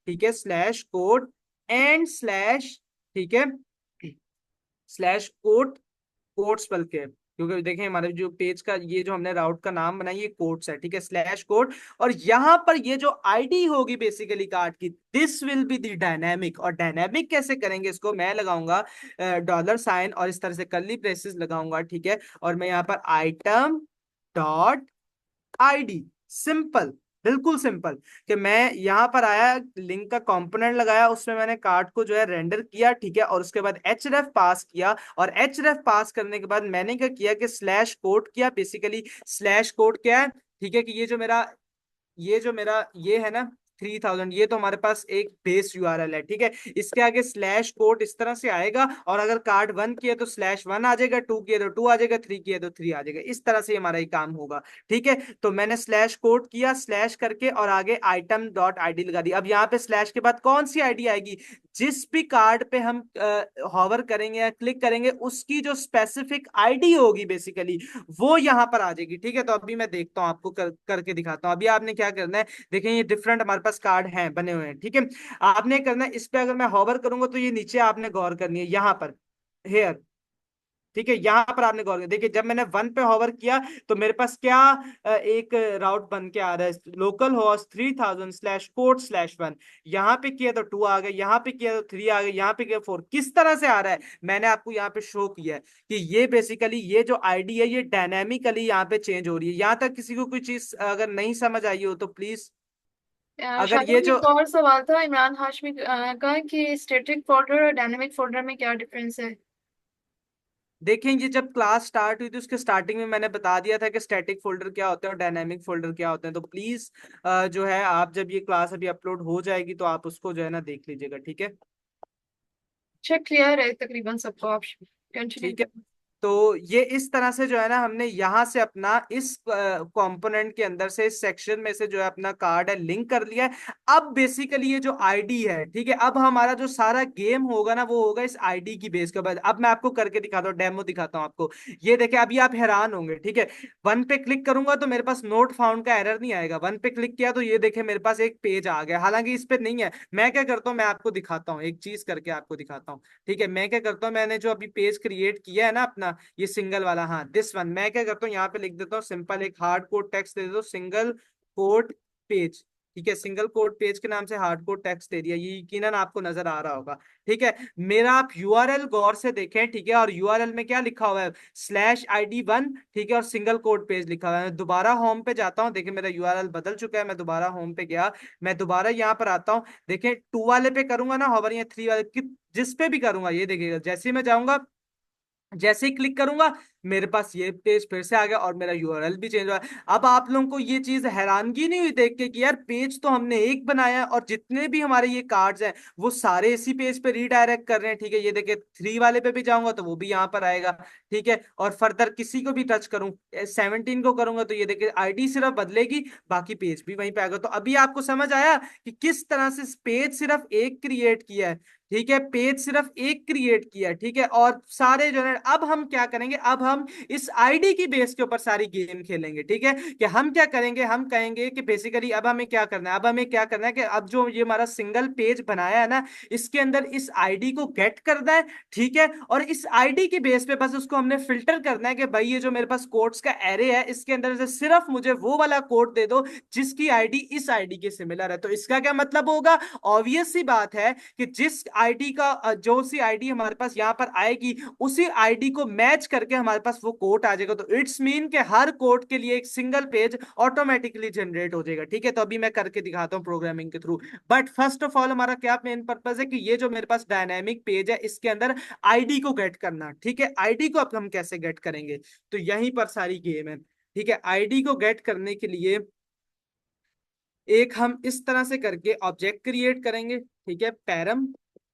ठीक है, स्लैश कोड एंड स्लैश, ठीक है, स्लैश कोड, कोट्स बल्कि है, क्योंकि देखें हमारे जो पेज का ये जो हमने राउट का नाम बनाया ये कोट्स है। ठीक है, स्लैश कोड, और यहां पर ये जो आईडी होगी बेसिकली कार्ड की, this will be the dynamic. और डायनेमिक कैसे करेंगे, इसको मैं लगाऊंगा डॉलर साइन और इस तरह से कर्ली ब्रेसेस लगाऊंगा। ठीक है, और मैं यहाँ पर आइटम डॉट आईडी, सिंपल, बिल्कुल सिंपल, कि मैं यहां पर आया, लिंक का कंपोनेंट लगाया, उसमें मैंने कार्ड को जो है रेंडर किया। ठीक है, और उसके बाद href पास किया, और href पास करने के बाद मैंने क्या किया कि स्लैश कोड किया। बेसिकली स्लैश कोड क्या है, ठीक है, कि ये जो मेरा ये है ना 3000, ये तो हमारे पास एक बेस यूआरएल है। ठीक है, इसके आगे स्लैश कोड इस तरह से आएगा, और अगर कार्ड 1 किया तो स्लैश 1 आ जाएगा, 2 किया तो 2 आ जाएगा, 3 किया तो 3 आ जाएगा। इस तरह से हमारा ये काम होगा। ठीक है, तो मैंने स्लैश कोड किया स्लैश करके, और आगे आइटम डॉट आईडी लगा दी। अब यहाँ पे स्लैश के बाद कौन सी आईडी आएगी, जिस भी कार्ड पे हम हॉवर करेंगे या क्लिक करेंगे उसकी जो स्पेसिफिक आईडी होगी बेसिकली वो यहां पर आ जाएगी। ठीक है, तो अभी मैं देखता हूं, आपको करके दिखाता हूं। अभी आपने क्या करना है, देखें ये डिफरेंट हमारे पास कार्ड हैं बने हुए हैं। ठीक है, आपने करना है इस पे, अगर मैं हॉवर करूंगा तो ये नीचे आपने गौर करनी है, यहां पर हेयर, ठीक है, यहाँ पर आपने गौर किया, देखिए जब मैंने वन पे होवर किया तो मेरे पास क्या एक राउट बन के आ रहा है, लोकल होस्ट 3000/code/1। यहाँ पे किया तो 2 आ गए, यहाँ पे किया तो 3 आ गए, यहाँ पे किया 4। किस तरह से आ रहा है, मैंने आपको यहाँ पे शो किया है कि ये बेसिकली ये जो आईडी है ये डायनेमिकली यहाँ पे चेंज हो रही है। यहाँ तक किसी को कोई चीज अगर नहीं समझ आई हो तो प्लीज, अगर ये शायद जो एक और सवाल था इमरान हाशमी का कि स्टैटिक फोल्डर और डायनेमिक फोल्डर में क्या डिफरेंस है। देखेंगे, जब क्लास स्टार्ट हुई थी उसके स्टार्टिंग में मैंने बता दिया था कि स्टैटिक फोल्डर क्या होते हैं और डायनामिक फोल्डर क्या होते हैं। तो प्लीज जो है आप जब ये क्लास अभी अपलोड हो जाएगी तो आप उसको जो है ना देख लीजिएगा, ठीक है। अच्छा क्लियर है तकरीबन सबको, आप कंटिन्यू ठीक है, करें। तो ये इस तरह से जो है ना हमने यहाँ से अपना इस कंपोनेंट के अंदर से इस सेक्शन में से जो है अपना कार्ड है लिंक कर लिया है। अब बेसिकली ये जो आईडी है, ठीक है, अब हमारा जो सारा गेम होगा ना वो होगा इस आईडी की बेस के बाद। अब मैं आपको करके दिखाता हूँ, डेमो दिखाता हूँ आपको। ये देखिए, अभी आप हैरान होंगे, ठीक है। वन पे क्लिक करूंगा तो मेरे पास नोट फाउंड का एरर नहीं आएगा। वन पे क्लिक किया तो ये देखिए मेरे पास एक पेज आ गया, हालांकि इस पे नहीं है। मैं क्या करता हूँ, मैं आपको दिखाता हूँ, एक चीज करके आपको दिखाता हूँ, ठीक है। मैं क्या करता हूँ, मैंने जो अभी पेज क्रिएट किया है ना अपना, ये सिंगल वाला, हाँ दिस वन, मैं क्या करता हूँ यहाँ पे लिख देता हूँ सिंपल एक हार्ड कोड टेक्स्ट दे देता हूँ, सिंगल कोड पेज। ठीक है, सिंगल कोड पेज के नाम से हार्ड कोड टेक्स्ट दे दिया, ये यकीनन आपको नजर आ रहा होगा। ठीक है, मेरा आप यूआरएल गौर से देखें, ठीक है, और यूआरएल में क्या लिखा हुआ है, /ID1, ठीक है, और सिंगल कोड पेज लिखा हुआ है। मैं दोबारा होम पे जाता हूँ, देखिए मेरा यूआरएल बदल चुका है, मैं दोबारा होम पे गया, मैं दोबारा यहाँ पर आता हूँ, देखिए 2 वाले पे करूंगा ना होवर, या 3 वाले जिस पे भी करूंगा, ये देखिएगा जैसे ही मैं जाऊंगा, जैसे ही क्लिक करूंगा मेरे पास ये पेज फिर से आ गया और मेरा यूआरएल भी चेंज हुआ है। अब आप लोगों को ये चीज हैरानगी नहीं हुई देख के कि यार पेज तो हमने एक बनाया है और जितने भी हमारे ये कार्ड्स हैं वो सारे इसी पेज पे रीडायरेक्ट कर रहे हैं। ठीक है, ये देखिए 3 वाले पे भी जाऊंगा तो वो भी यहाँ पर आएगा। ठीक है, और फर्दर किसी को भी टच करूं, 17 को करूंगा तो ये देखिए आईडी सिर्फ बदलेगी, बाकी पेज भी वहीं पे आएगा। तो अभी आपको समझ आया कि किस तरह से पेज सिर्फ एक क्रिएट किया है। ठीक है, पेज सिर्फ एक क्रिएट किया है, ठीक है, और सारे जो है, अब हम क्या करेंगे, अब हम इस आईडी की बेस के ऊपर सारी गेम खेलेंगे। ठीक है, कि हम क्या करेंगे, हम कहेंगे कि बेसिकली अब हमें क्या करना है, अब हमें क्या करना है कि अब जो ये हमारा सिंगल पेज बनाया है ना, इसके अंदर इस आईडी को गेट करना है। ठीक है, और इस आईडी की बेस पे बस उसको हमने फिल्टर करना है कि भाई ये जो मेरे पास कोड्स का एरे है इसके अंदर से सिर्फ मुझे वो वाला कोड दे दो जिसकी आईडी इस आईडी के सिमिलर है। तो इसका क्या मतलब होगा, ऑब्वियस सी बात है कि जिस आईडी का जो सी आईडी हमारे पास यहाँ पर आएगी उसी आईडी को मैच करके हमारे पास वो कोड आ जाएगा। तो इट्स मीन के हर कोड के लिए एक सिंगल पेज ऑटोमेटिकली जनरेट हो जाएगा। ठीक है, तो अभी मैं करके दिखाता हूँ प्रोग्रामिंग के through. But first of all हमारा क्या मेन पर्पज है कि ये जो मेरे पास डायनेमिक पेज है इसके अंदर आईडी को गेट करना। ठीक है, आईडी को अब हम कैसे गेट करेंगे, तो यहीं पर सारी गेम है। ठीक है, आईडी को गेट करने के लिए एक हम इस तरह से करके ऑब्जेक्ट क्रिएट करेंगे। ठीक है, पैरम।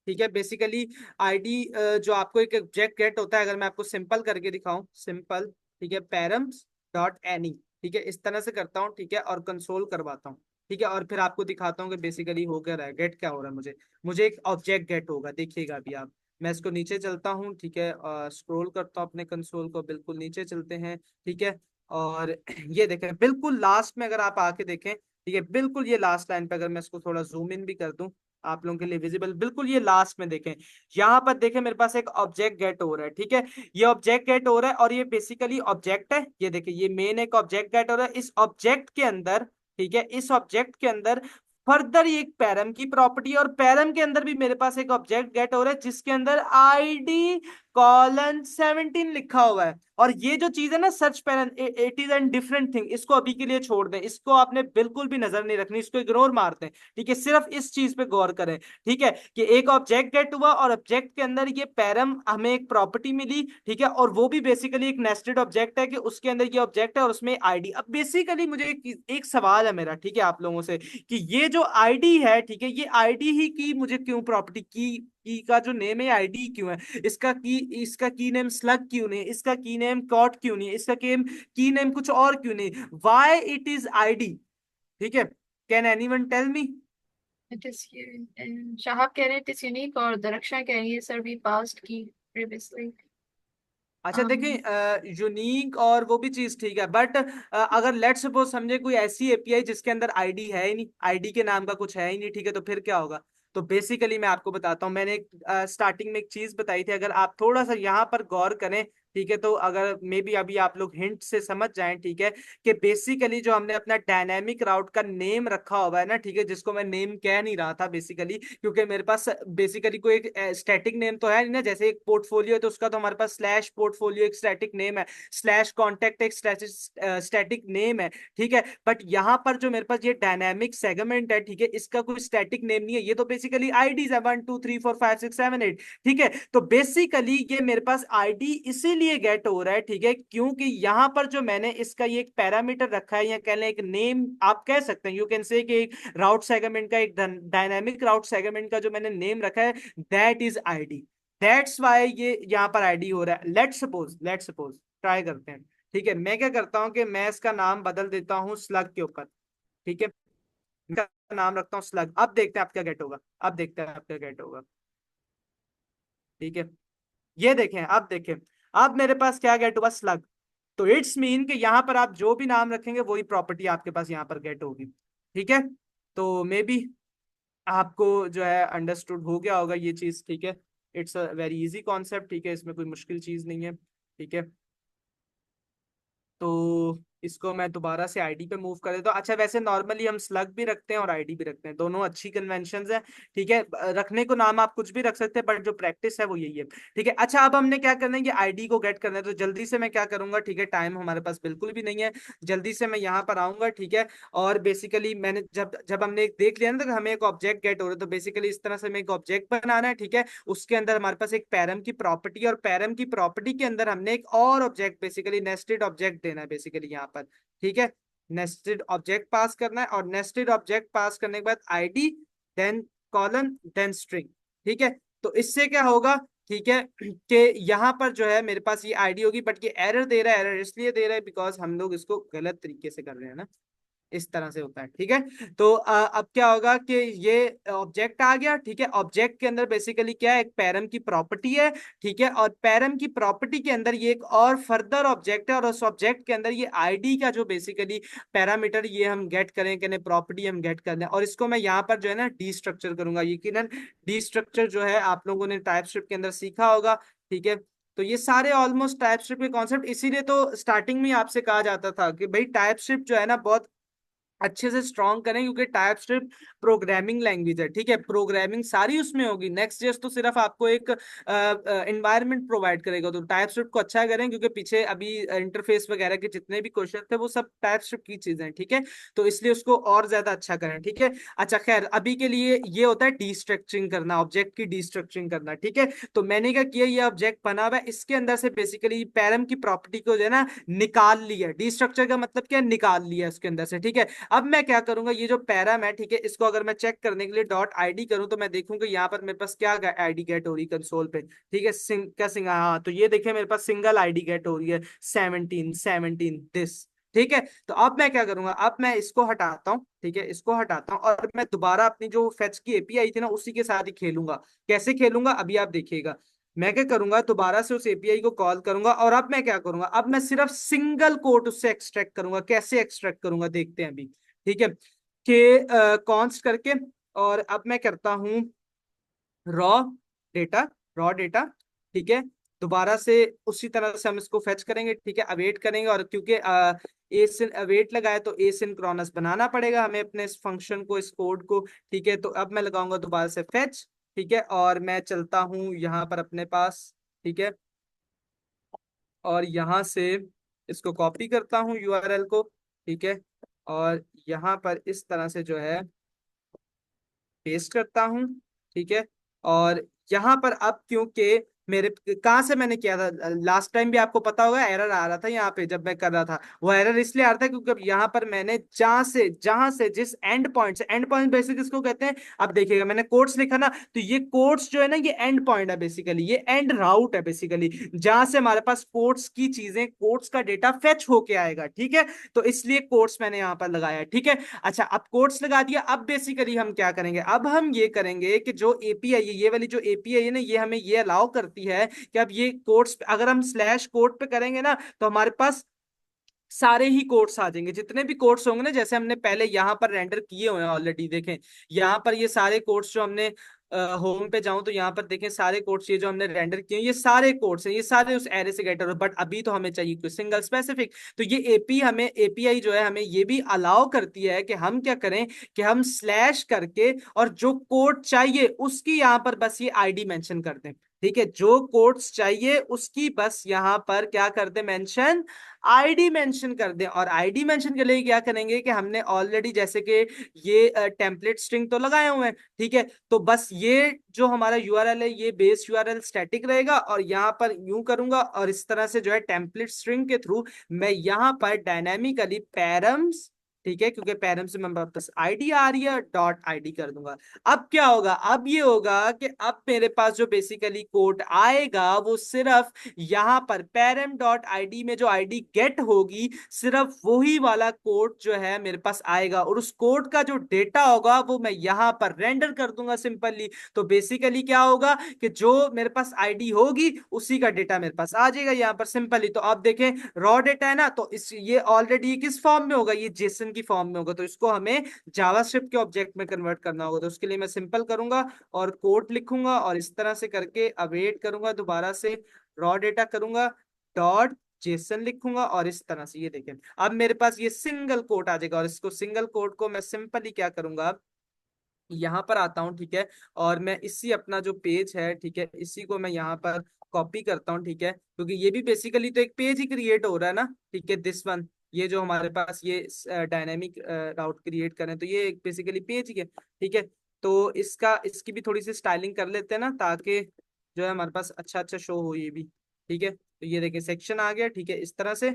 ठीक है, बेसिकली आईडी जो आपको एक ऑब्जेक्ट गेट होता है, अगर मैं आपको सिंपल करके दिखाऊं, सिंपल, ठीक है, पैरम्स.any, ठीक है, इस तरह से करता हूं। ठीक है, और कंसोल करवाता हूं। ठीक है, और फिर आपको दिखाता हूं कि बेसिकली हो क्या रहा है, गेट क्या हो रहा है। मुझे एक ऑब्जेक्ट गेट होगा, देखिएगा अभी आप। मैं इसको नीचे चलता हूँ, ठीक है, स्क्रॉल करता हूँ अपने कंसोल को, बिल्कुल नीचे चलते हैं। ठीक है, और ये देखें बिल्कुल लास्ट में अगर आप आके देखें, ठीक है, बिल्कुल ये लास्ट लाइन पे अगर मैं इसको थोड़ा जूम इन भी कर दूं आप लोगों के लिए विजिबल, बिल्कुल ये लास्ट में देखें, यहाँ पर देखें मेरे पास एक ऑब्जेक्ट गेट हो रहा है। ठीक है, ये ऑब्जेक्ट गेट हो रहा है और ये बेसिकली ऑब्जेक्ट है। ये देखिए ये मेन एक ऑब्जेक्ट गेट हो रहा है, इस ऑब्जेक्ट के अंदर, ठीक है, इस ऑब्जेक्ट के अंदर फर्दर ये एक पैरम की प्रॉपर्टी, और पैरम के अंदर भी मेरे पास एक ऑब्जेक्ट गेट हो रहा है जिसके अंदर ID:17 लिखा हुआ है। और ये जो चीज है ना search param, it is an different thing, इसको अभी के लिए छोड़ दें, इसको आपने बिल्कुल भी नजर नहीं रखनी, इसको इग्नोर मारते हैं। ठीक है, सिर्फ इस चीज पे गौर करें। ठीक है, कि एक ऑब्जेक्ट गेट हुआ और ऑब्जेक्ट के अंदर ये पैरम हमें एक प्रॉपर्टी मिली। ठीक है, और वो भी बेसिकली एक नेस्टेड ऑब्जेक्ट है कि उसके अंदर ये ऑब्जेक्ट है और उसमें आईडी। अब बेसिकली मुझे एक सवाल है मेरा, ठीक है, आप लोगों से, कि ये जो आईडी है, ठीक है, ये आईडी ही की मुझे क्यों प्रॉपर्टी की का जो नेम है आईडी क्यों है, इसका की नेम स्लग क्यों नहीं, इसका की नेम कॉट क्यों नहीं, इसका की नेम कुछ और क्यों नहीं, वाई इट इज आईडी। ठीक है, can anyone tell me. It is Shahab कह रहे हैं इट इज यूनिक, और दरख्शां कह रही है सर वी पास्ट की प्रीवियसली। अच्छा देखें, यूनिक और वो भी चीज ठीक है, बट अगर लेट सपोज समझे कोई ऐसी एपीआई जिसके अंदर आईडी है ही नहीं, आईडी के नाम का कुछ है ही नहीं, ठीक है, तो फिर क्या होगा। तो बेसिकली मैं आपको बताता हूँ, मैंने स्टार्टिंग में एक चीज बताई थी, अगर आप थोड़ा सा यहाँ पर गौर करें, ठीक है। तो अगर मे बी अभी आप लोग हिंट से समझ जाएं, ठीक है, कि बेसिकली जो हमने अपना डायनेमिक राउट का नेम रखा हुआ है ना, ठीक है, जिसको मैं नेम कह नहीं रहा था बेसिकली, क्योंकि मेरे पास बेसिकली कोई एक स्टैटिक नेम तो है नहीं ना, जैसे एक पोर्टफोलियो है तो उसका तो हमारे पास स्लैश पोर्टफोलियो एक स्टैटिक नेम है, स्लैश कॉन्टेक्ट एक स्टैटिक नेम है, ठीक है। बट यहाँ पर जो मेरे पास ये डायनेमिक सेगमेंट है, ठीक है, इसका कोई स्टैटिक नेम नहीं है, ये तो बेसिकली आईडीज है 1 2 3 4 5 6 7 8, ठीक है। तो बेसिकली ये मेरे पास आईडी इसीलिए गेट हो रहा है, ठीक है, क्योंकि यहां पर जो मैंने इसका ये एक पैरामीटर रखा है, या कह लें एक नेम आप कह सकते हैं, यू कैन से कि एक राउट सेगमेंट का, एक डायनामिक राउट सेगमेंट का जो मैंने नेम रखा है, that is ID. That's why ये यहां पर आईडी हो रहा है। लेट्स सपोज ट्राई करते हैं, ठीक है। मैं क्या करता हूं कि मैं इसका नाम बदल देता हूं स्लग के ऊपर, ठीक है, इसका नाम रखता हूं स्लग। अब देखते हैं आप क्या गेट होगा, अब देखते हैं आप क्या गेट होगा, ठीक है। ये देखें, अब देखें, अब मेरे पास क्या गेट हुआ, स्लग। तो इट्स मीन कि यहां पर आप जो भी नाम रखेंगे वही प्रॉपर्टी आपके पास यहां पर गेट होगी, ठीक है। तो मे बी आपको जो है अंडरस्टूड हो गया होगा ये चीज, ठीक है। It's a very easy concept, ठीक है, इसमें कोई मुश्किल चीज नहीं है, ठीक है। तो इसको मैं दोबारा से आईडी पे मूव कर देता हूँ। अच्छा, वैसे नॉर्मली हम स्लग भी रखते हैं और आईडी भी रखते हैं, दोनों अच्छी कन्वेंशंस हैं, ठीक है। रखने को नाम आप कुछ भी रख सकते हैं, बट जो प्रैक्टिस है वो यही है, ठीक है। अच्छा, अब हमने क्या करना है, ये आईडी को गेट करना है, तो जल्दी से मैं क्या करूंगा, ठीक है, टाइम हमारे पास बिल्कुल भी नहीं है, जल्दी से मैं यहाँ पर आऊंगा, ठीक है। और बेसिकली मैंने जब जब हमने देख लिया ना तो हमें एक ऑब्जेक्ट गेट हो रहा है, तो बेसिकली इस तरह से हमें एक ऑब्जेक्ट बनाना है, ठीक है। उसके अंदर हमारे पास एक पैरम की प्रॉपर्टी, और पैरम की प्रॉपर्टी के अंदर हमने एक और ऑब्जेक्ट, बेसिकली नेस्टेड ऑब्जेक्ट देना है बेसिकली यहाँ पर, ठीक है। नेस्टेड ऑब्जेक्ट पास करना है, और नेस्टेड ऑब्जेक्ट पास करने के बाद ID, then colon, then string, ठीक है। तो इससे क्या होगा, ठीक है, कि यहाँ पर जो है मेरे पास ये आईडी होगी, बट ये एरर दे रहा है। एरर इसलिए दे रहा है बिकॉज हम लोग इसको गलत तरीके से कर रहे हैं ना, इस तरह से होता है, ठीक है। तो अब क्या होगा कि ये ऑब्जेक्ट आ गया, ठीक है। ऑब्जेक्ट के अंदर बेसिकली क्या है, एक पैरम की प्रॉपर्टी है, ठीक है, और पैरम की प्रॉपर्टी के अंदर ये एक और फर्दर ऑब्जेक्ट है, और उस ऑब्जेक्ट के अंदर ये आईडी का जो बेसिकली पैरामीटर ये हम गेट करें, कहने प्रॉपर्टी हम गेट कर लें, और इसको मैं यहाँ पर जो है ना डी स्ट्रक्चर करूंगा। यकीनन डी स्ट्रक्चर जो है आप लोगों ने टाइपस्क्रिप्ट के अंदर सीखा होगा, ठीक है। तो ये सारे ऑलमोस्ट टाइपस्क्रिप्ट के कॉन्सेप्ट, इसीलिए तो स्टार्टिंग में आपसे कहा जाता था कि भाई टाइपस्क्रिप्ट जो है ना बहुत अच्छे से स्ट्रॉन्ग करें, क्योंकि टाइपस्क्रिप्ट प्रोग्रामिंग लैंग्वेज है, ठीक है। प्रोग्रामिंग सारी उसमें होगी, नेक्स्ट जेएस तो सिर्फ आपको एक एनवायरनमेंट प्रोवाइड करेगा। तो टाइपस्क्रिप्ट को अच्छा करें, क्योंकि पीछे अभी इंटरफेस वगैरह के जितने भी क्वेश्चन थे वो सब टाइपस्क्रिप्ट की चीजें हैं, ठीक है। तो इसलिए उसको और ज्यादा अच्छा करें, ठीक है। अच्छा, खैर अभी के लिए ये होता है डीस्ट्रक्चरिंग करना, ऑब्जेक्ट की डीस्ट्रक्चरिंग करना, ठीक है। तो मैंने क्या किया, ये ऑब्जेक्ट बना हुआ है, इसके अंदर से बेसिकली पैरम की प्रॉपर्टी को जो है ना निकाल लिया। डीस्ट्रक्चर का मतलब क्या है, निकाल लिया उसके अंदर से, ठीक है। अब मैं क्या करूंगा, ये जो पैराम है, ठीक है, इसको अगर मैं चेक करने के लिए डॉट आईडी करूं तो मैं देखूंगा यहाँ पर मेरे पास क्या आईडी गेट हो रही है कंसोल पे, ठीक है। हाँ, तो ये देखिए मेरे पास सिंगल आईडी गेट हो रही है 17 दिस, ठीक है। तो अब मैं क्या करूंगा, अब मैं इसको हटाता हूँ, ठीक है, इसको हटाता हूँ, और मैं दोबारा अपनी जो फेच की एपीआई थी ना उसी के साथ ही खेलूंगा। कैसे खेलूंगा अभी आप देखिएगा। मैं क्या करूंगा, दोबारा से उस एपीआई को कॉल करूंगा, और अब मैं क्या करूंगा, अब मैं सिर्फ सिंगल कोट उससे एक्सट्रैक्ट करूंगा। कैसे एक्सट्रैक्ट करूंगा देखते हैं अभी, ठीक है, कि कॉन्स्ट करके, और अब मैं करता हूं रॉ डेटा, रॉ डेटा, ठीक है। दोबारा से उसी तरह से हम इसको फेच करेंगे, ठीक है, अवेट करेंगे, और क्योंकि ए सिन अवेट लगाए तो ए सिंक्रोनस बनाना पड़ेगा हमें अपने इस फंक्शन को, इस कोड को, ठीक है। तो अब मैं लगाऊंगा दोबारा से फेच, ठीक है, और मैं चलता हूं यहाँ पर अपने पास, ठीक है, और यहाँ से इसको कॉपी करता हूँ यूआरएल को, ठीक है, और यहाँ पर इस तरह से जो है पेस्ट करता हूँ, ठीक है। और यहाँ पर अब क्योंकि मेरे कहाँ से मैंने किया था लास्ट टाइम भी आपको पता होगा, एरर आ रहा था यहाँ पे जब मैं कर रहा था। वो एरर इसलिए आ रहा था क्योंकि अब यहाँ पर मैंने जहां से जिस एंड पॉइंट बेसिक इसको कहते हैं। अब देखिएगा मैंने कोट्स लिखा ना, तो ये कोट्स जो है ना ये एंड पॉइंट है बेसिकली, ये एंड राउट है बेसिकली, जहां से हमारे पास कोट्स की चीजें, कोट्स का डेटा फेच होके आएगा, ठीक है। तो इसलिए कोट्स मैंने यहाँ पर लगाया है, ठीक है। अच्छा, अब कोट्स लगा दिया, अब बेसिकली हम क्या करेंगे, अब हम ये करेंगे कि जो एपीआई है, ये वाली जो एपीआई है ना, ये हमें ये अलाउ करती है कि अब ये कोट्स अगर हम स्लैश कोड पे करेंगे ना तो हमारे पास सारे ही कोड्स आ जाएंगे, जितने भी कोड्स होंगे ना, जैसे हमने पहले यहाँ पर रेंडर किए हुए हैं ऑलरेडी, देखें यहाँ पर ये सारे कोड्स जो हमने होम पे जाऊं तो यहाँ पर देखें सारे कोड्स ये जो हमने रेंडर किए हैं ये सारे कोड्स हैं, ये सारे उस एरे से गेट हो रहे हैं। बट अभी तो हमें चाहिए कोई सिंगल स्पेसिफिक। तो ये एपी हमें एपीआई जो है हमें ये भी अलाउ करती है कि हम क्या करें कि हम स्लैश करके और जो कोड चाहिए उसकी यहाँ पर बस ये आईडी मेंशन कर दें। ठीक है, जो कोड्स चाहिए उसकी बस यहाँ पर क्या कर दे मेंशन, आईडी मेंशन कर दें। और आईडी मेंशन के लिए क्या करेंगे कि हमने ऑलरेडी जैसे कि ये टेम्पलेट स्ट्रिंग तो लगाए हुए हैं। ठीक है, तो बस ये जो हमारा यूआरएल है ये बेस यूआरएल स्टैटिक रहेगा और यहाँ पर यूं करूंगा और इस तरह से जो है टेम्पलेट स्ट्रिंग के थ्रू मैं यहाँ पर डायनेमिकली पैरम्स, ठीक है, क्योंकि पैरम से मैं वापस आईडी आ रही है डॉट आईडी कर दूंगा। अब क्या होगा, अब ये होगा कि अब मेरे पास जो बेसिकली कोड आएगा वो सिर्फ यहाँ पर पैरम डॉट आईडी में जो आईडी गेट होगी सिर्फ वही वाला कोड जो है मेरे पास आएगा और उस कोड का जो डेटा होगा वो मैं यहाँ पर रेंडर कर दूंगा सिंपली। तो बेसिकली क्या होगा कि जो मेरे पास आईडी होगी उसी का डेटा मेरे पास आ जाएगा यहाँ पर सिंपली। तो आप देखें रॉ डेटा है ना, तो इस ये ऑलरेडी किस फॉर्म में होगा, ये जेसन की फॉर्म में होगा। तो इसको हमें जावास्क्रिप्ट के ऑब्जेक्ट में कन्वर्ट करना होगा। तो उसके लिए मैं सिंपल करूंगा और कोड लिखूंगा और इस तरह से करके अवेट करूंगा, दोबारा से रॉ डेटा करूंगा, डॉट जेसन लिखूंगा और इस तरह से ये देखें अब मेरे पास ये सिंगल कोड आ जाएगा। और इसको सिंगल कोड को मैं सिंपली क्या करूंगा, यहाँ पर आता हूँ, ठीक है, और मैं इसी अपना जो पेज है, ठीक है, इसी को मैं यहाँ पर कॉपी करता हूँ। ठीक है, क्योंकि ये भी बेसिकली तो एक पेज ही क्रिएट हो रहा है ना। ठीक है, दिस वन, ये जो हमारे पास ये डायनेमिक राउट क्रिएट करें तो ये एक बेसिकली पेज ही है। ठीक है, तो इसकी भी थोड़ी सी स्टाइलिंग कर लेते हैं ना ताकि जो है हमारे पास अच्छा अच्छा शो हो ये भी। ठीक है, तो ये देखिए सेक्शन आ गया। ठीक है, इस तरह से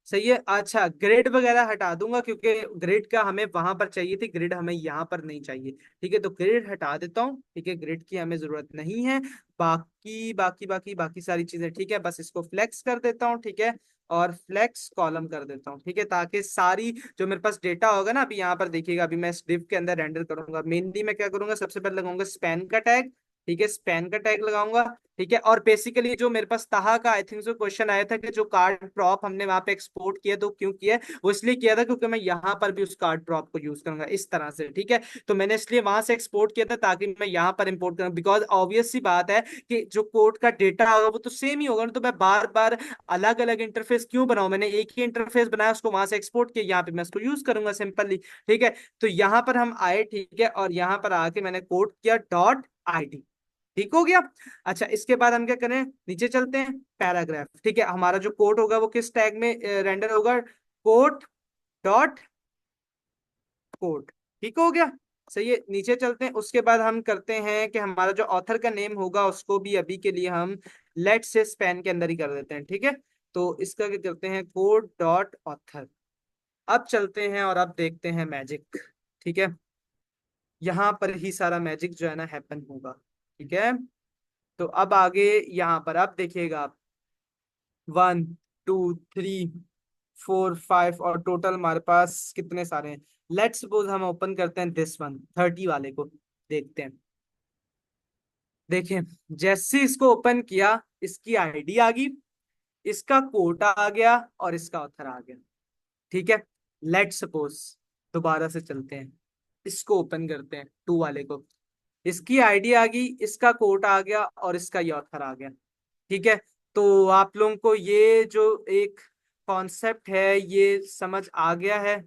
सही है। अच्छा, ग्रिड वगैरह हटा दूंगा क्योंकि ग्रिड का हमें वहां पर चाहिए थी, ग्रिड हमें यहाँ पर नहीं चाहिए। ठीक है, तो ग्रिड हटा देता हूँ। ठीक है, ग्रिड की हमें जरूरत नहीं है। बाकी सारी चीजें ठीक है, बस इसको फ्लेक्स कर देता हूँ। ठीक है, और फ्लेक्स कॉलम कर देता हूँ। ठीक है, ताकि सारी जो मेरे पास डेटा होगा ना, अभी यहाँ पर देखिएगा, अभी मैं इस div के अंदर रेंडर करूंगा। मेनली मैं क्या करूंगा, सबसे पहले लगाऊंगा स्पैन का टैग। ठीक है, स्पैन का टैग लगाऊंगा। ठीक है, और बेसिकली जो मेरे पास ताहा का आई थिंक जो क्वेश्चन आया था कि जो कार्ड प्रॉप हमने वहां पे एक्सपोर्ट किया तो क्यों किया है, वो इसलिए किया था क्योंकि मैं यहाँ पर भी उस कार्ड प्रॉप को यूज करूंगा इस तरह से। ठीक है, तो मैंने इसलिए वहां से एक्सपोर्ट किया था ताकि मैं यहाँ पर इंपोर्ट करूँ, बिकॉज ऑब्वियस सी बात है कि जो कोड का डेटा होगा वो तो सेम ही होगा ना, तो मैं बार बार अलग अलग इंटरफेस क्यों बनाऊं, मैंने एक ही इंटरफेस बनाया, उसको वहां से एक्सपोर्ट किया, यहाँ पे मैं उसको यूज करूंगा सिंपली। ठीक है, तो यहाँ पर हम आए, ठीक है, और यहाँ पर आके मैंने कोड किया डॉट आईडी। ठीक हो गया। अच्छा, इसके बाद हम क्या करें, नीचे चलते हैं, पैराग्राफ। ठीक है, हमारा जो कोड होगा वो किस टैग में रेंडर होगा, कोड डॉट कोड। ठीक हो गया, सही है। नीचे चलते हैं, उसके बाद हम करते हैं कि हमारा जो ऑथर का नेम होगा उसको भी अभी के लिए हम लेट से स्पैन के अंदर ही कर देते हैं। ठीक है, तो इसका क्या करते हैं, कोड डॉट ऑथर। अब चलते हैं और अब देखते हैं मैजिक। ठीक है, यहाँ पर ही सारा मैजिक जो है ना हैपन होगा। ठीक है, तो अब आगे यहाँ पर आप देखिएगा, आप 1 2 3 4 5 और टोटल हमारे पास कितने सारे हैं। लेट्स सपोज हम ओपन करते हैं दिस वन 30 वाले को, देखते हैं। देखें, जैसे इसको ओपन किया इसकी आईडी आ गई, इसका कोटा आ गया और इसका ऑथर आ गया। ठीक है, लेट्स सपोज दोबारा से चलते हैं, इसको ओपन करते हैं 2 वाले को, इसकी आईडी आ गई, इसका कोड आ गया और इसका ये ऑथर आ गया। ठीक है, तो आप लोगों को ये जो एक कॉन्सेप्ट है ये समझ आ गया है।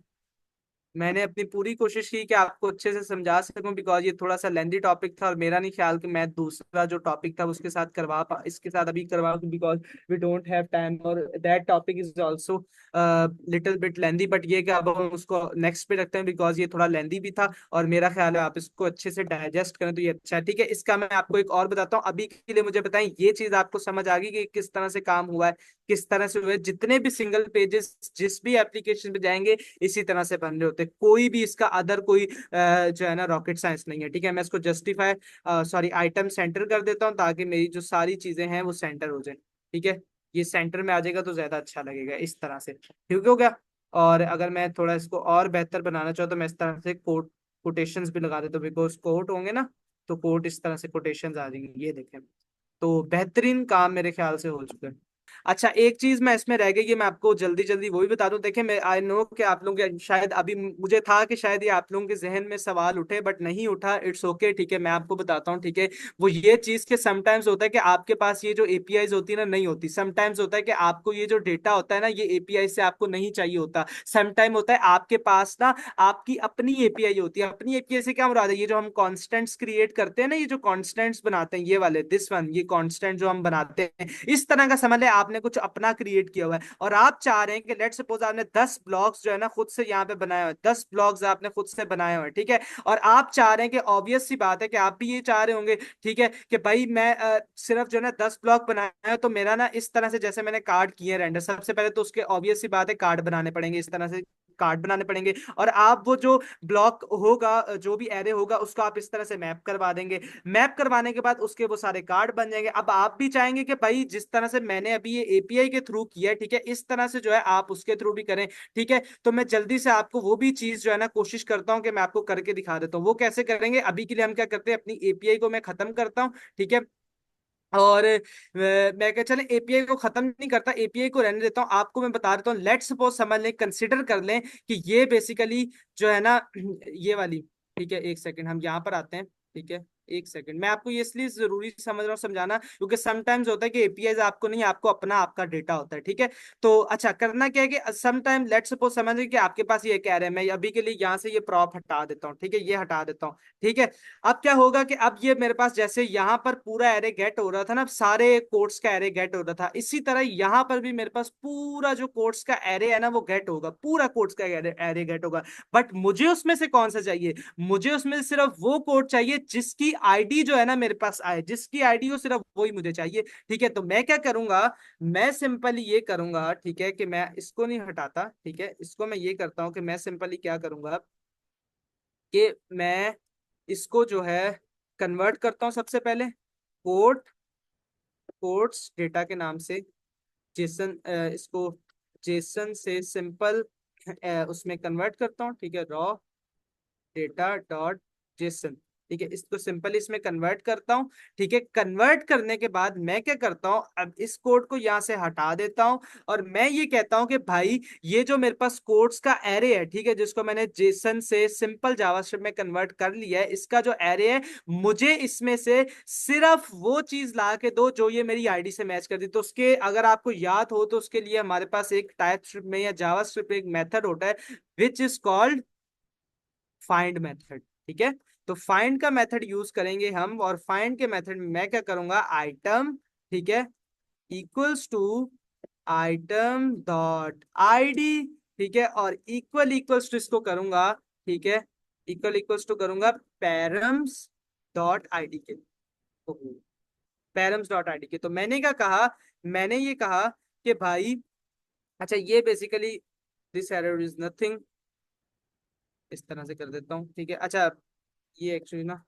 मैंने अपनी पूरी कोशिश की कि आपको अच्छे से समझा सकूं, बिकॉज ये थोड़ा सा लेंदी टॉपिक था और मेरा नहीं ख्याल कि मैं दूसरा जो टॉपिक था उसके साथ इसके साथ अभी करवा, because we don't have time और that topic is also little bit lengthy. But ये कि अब हम उसको नेक्स्ट पे रखते हैं बिकॉज ये थोड़ा लेंदी भी था और मेरा ख्याल है आप इसको अच्छे से डाइजेस्ट करें तो ये अच्छा है। ठीक है, इसका मैं आपको एक और बताता हूँ, अभी के लिए मुझे बताएं ये चीज आपको समझ आ गई कि किस तरह से काम हुआ है, किस तरह से हुए। जितने भी सिंगल पेजेस जिस भी एप्लीकेशन पे जाएंगे इसी तरह से बन रहे होते, कोई भी इसका अदर कोई जो है ना रॉकेट साइंस नहीं है। ठीक है, मैं इसको जस्टिफाई सॉरी आइटम सेंटर कर देता हूँ ताकि मेरी जो सारी चीजें हैं वो सेंटर हो जाए। ठीक है, ये सेंटर में आ जाएगा तो ज्यादा अच्छा लगेगा इस तरह से। ठीक हो गया। और अगर मैं थोड़ा इसको और बेहतर बनाना चाहूँ तो मैं इस तरह से कोटेशंस भी लगा देता हूँ, बिकॉज कोट होंगे ना तो कोट इस तरह से कोटेशंस आ जाएंगे, ये देखें। तो बेहतरीन काम मेरे ख्याल से हो चुका है। अच्छा, एक चीज मैं इसमें रह गई, ये मैं आपको जल्दी जल्दी वो भी बता दूं। देखिए, मैं आई नो कि आप लोग शायद अभी, मुझे था कि शायद ये आप लोगों के जहन में सवाल उठे, बट नहीं उठा। इट्स ओके, ठीक है, मैं आपको बताता हूँ। ठीक है, वो ये चीज के समटाइम्स होता है कि आपके पास ये जो एपीआईज होती है ना, नहीं होती। समटाइम्स होता है कि आपको ये जो डेटा होता है ना, ये एपीआई से आपको नहीं चाहिए होता। समटाइम होता है आपके पास ना आपकी अपनी एपीआई होती है। अपनी एपीआई से क्या मुराद है? ये जो हम कॉन्स्टेंट्स क्रिएट करते हैं ना, ये जो कॉन्स्टेंट्स बनाते हैं, ये वाले दिस वन, ये कॉन्स्टेंट जो हम बनाते हैं, इस तरह का समझ ले आपने कुछ अपना क्रिएट किया हुआ है, और आप चाह रहे हैं कि लेट सपोज आपने 10 ब्लॉक्स जो है ना खुद से यहाँ पे बनाए हुए, 10 ब्लॉक्स आपने खुद से बनाए हुए, ठीक है। और आप चाह रहे हैं कि ऑब्वियस सी बात है कि आप भी ये चाह रहे होंगे, ठीक है, कि भाई मैं सिर्फ जो है ना 10 ब्लॉक बनाया है, तो मेरा ना इस तरह से जैसे मैंने कार्ड किए रेंडर, सबसे पहले तो उसके ऑब्वियस सी बात है कार्ड बनाने पड़ेंगे, इस तरह से कार्ड बनाने पड़ेंगे। और आप वो जो ब्लॉक होगा, जो भी एरे होगा, उसको आप इस तरह से मैप करवा देंगे। मैप करवाने के बाद उसके वो सारे कार्ड बन जाएंगे। अब आप भी चाहेंगे कि भाई जिस तरह से मैंने अभी ये एपीआई के थ्रू किया है, ठीक है, इस तरह से जो है आप उसके थ्रू भी करें, ठीक है। तो मैं जल्दी से आपको वो भी चीज जो है ना कोशिश करता हूं कि मैं आपको करके दिखा देता हूँ। वो कैसे करेंगे, अभी के लिए हम क्या करते हैं, अपनी एपीआई को मैं खत्म करता हूँ, ठीक है। और मैं क्या, चले एपीआई को खत्म नहीं करता, एपीआई को रहने देता हूँ, आपको मैं बता देता हूँ। लेट्स सपोज समझ लें, कंसिडर कर लें कि ये बेसिकली जो है ना ये वाली, ठीक है, एक सेकंड हम यहाँ पर आते हैं, ठीक है। एक सेकंड, मैं आपको ये इसलिए जरूरी समझ रहा हूँ समझाना, क्योंकि समटाइम्स होता है कि एपीआई आपको नहीं, आपको अपना आपका डेटा होता है, ठीक है। तो अच्छा, करना क्या है कि समटाइम लेट्स सपोज समझ लें कि आपके पास ये कह रहे हैं, मैं अभी के लिए यहाँ से ये प्रॉप हटा देता हूँ, ठीक है, ये हटा देता हूँ, ठीक है। अब क्या होगा कि अब ये मेरे पास जैसे यहाँ पर पूरा एरे गेट हो रहा था ना, सारे कोट्स का एरे गेट हो रहा था, इसी तरह यहाँ पर भी मेरे पास पूरा जो कोट्स का एरे है ना वो गेट होगा, पूरा कोट्स का एरे गेट होगा। बट मुझे उसमें से कौन सा चाहिए? मुझे उसमें से सिर्फ वो कोड चाहिए जिसकी आईडी जो है ना मेरे पास आए, जिसकी आईडी हो सिर्फ वही मुझे चाहिए, ठीक है। तो मैं क्या करूंगा, मैं सिंपली ये करूंगा, ठीक है, कि मैं इसको नहीं हटाता, ठीक है, इसको मैं ये करता हूं कि मैं सिंपली क्या करूंगा कि मैं इसको जो है कन्वर्ट करता हूं सबसे पहले कोड, कोड्स डेटा के नाम से, जेसन, इसको जेसन से सिंपल उसमें कन्वर्ट करता हूँ, ठीक है, रॉ डेटा डॉट जेसन, ठीक है, इसको सिंपल इसमें कन्वर्ट करता हूँ, ठीक है। कन्वर्ट करने के बाद मैं क्या करता हूँ, अब इस कोड को यहाँ से हटा देता हूँ, और मैं ये कहता हूँ कि भाई ये जो मेरे पास कोड्स का एरे है, ठीक है, जिसको मैंने जेसन से सिंपल जावास्क्रिप्ट में कन्वर्ट कर लिया है, इसका जो एरे है, मुझे इसमें से सिर्फ वो चीज ला के दो जो ये मेरी आईडी से मैच कर दी। तो उसके अगर आपको याद हो तो उसके लिए हमारे पास एक टाइपस्क्रिप्ट में या जावास्क्रिप्ट में एक मेथड होता है which is called find method, ठीक है। तो फाइंड का मेथड यूज करेंगे हम, और फाइंड के मेथड में मैं क्या करूंगा, आइटम, ठीक है, equals to item dot ID, ठीक है, और इक्वल इक्वल्स टू इसको करूंगा, ठीक है, इक्वल इक्वल्स टू करूंगा पैरम्स डॉट आईडी के, पैरम्स डॉट आईडी के। तो मैंने क्या कहा, मैंने ये कहा कि भाई अच्छा, ये basically this error is nothing, इस तरह से कर देता हूँ, ठीक है। अच्छा, ये एक्चुअली ना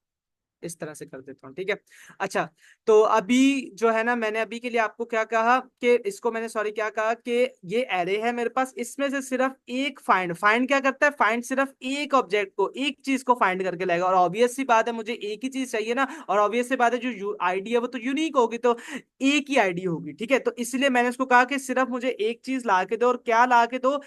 इस तरह से कर देता हूँ, ठीक है। अच्छा, तो अभी जो है ना, मैंने अभी के लिए आपको क्या कहा कि इसको मैंने सॉरी क्या कहा कि ये एरे है मेरे पास, इसमें से सिर्फ एक फाइंड, फाइंड क्या करता है, फाइंड सिर्फ एक ऑब्जेक्ट को, एक चीज को फाइंड करके लाएगा। और ऑब्वियस सी बात है मुझे एक ही चीज चाहिए ना, और ऑब्वियस सी बात है जो आईडी है वो तो यूनिक होगी, तो एक ही आईडी होगी, ठीक है। तो इसलिए मैंने उसको कहा कि सिर्फ मुझे एक चीज ला के दो, और क्या ला के दो,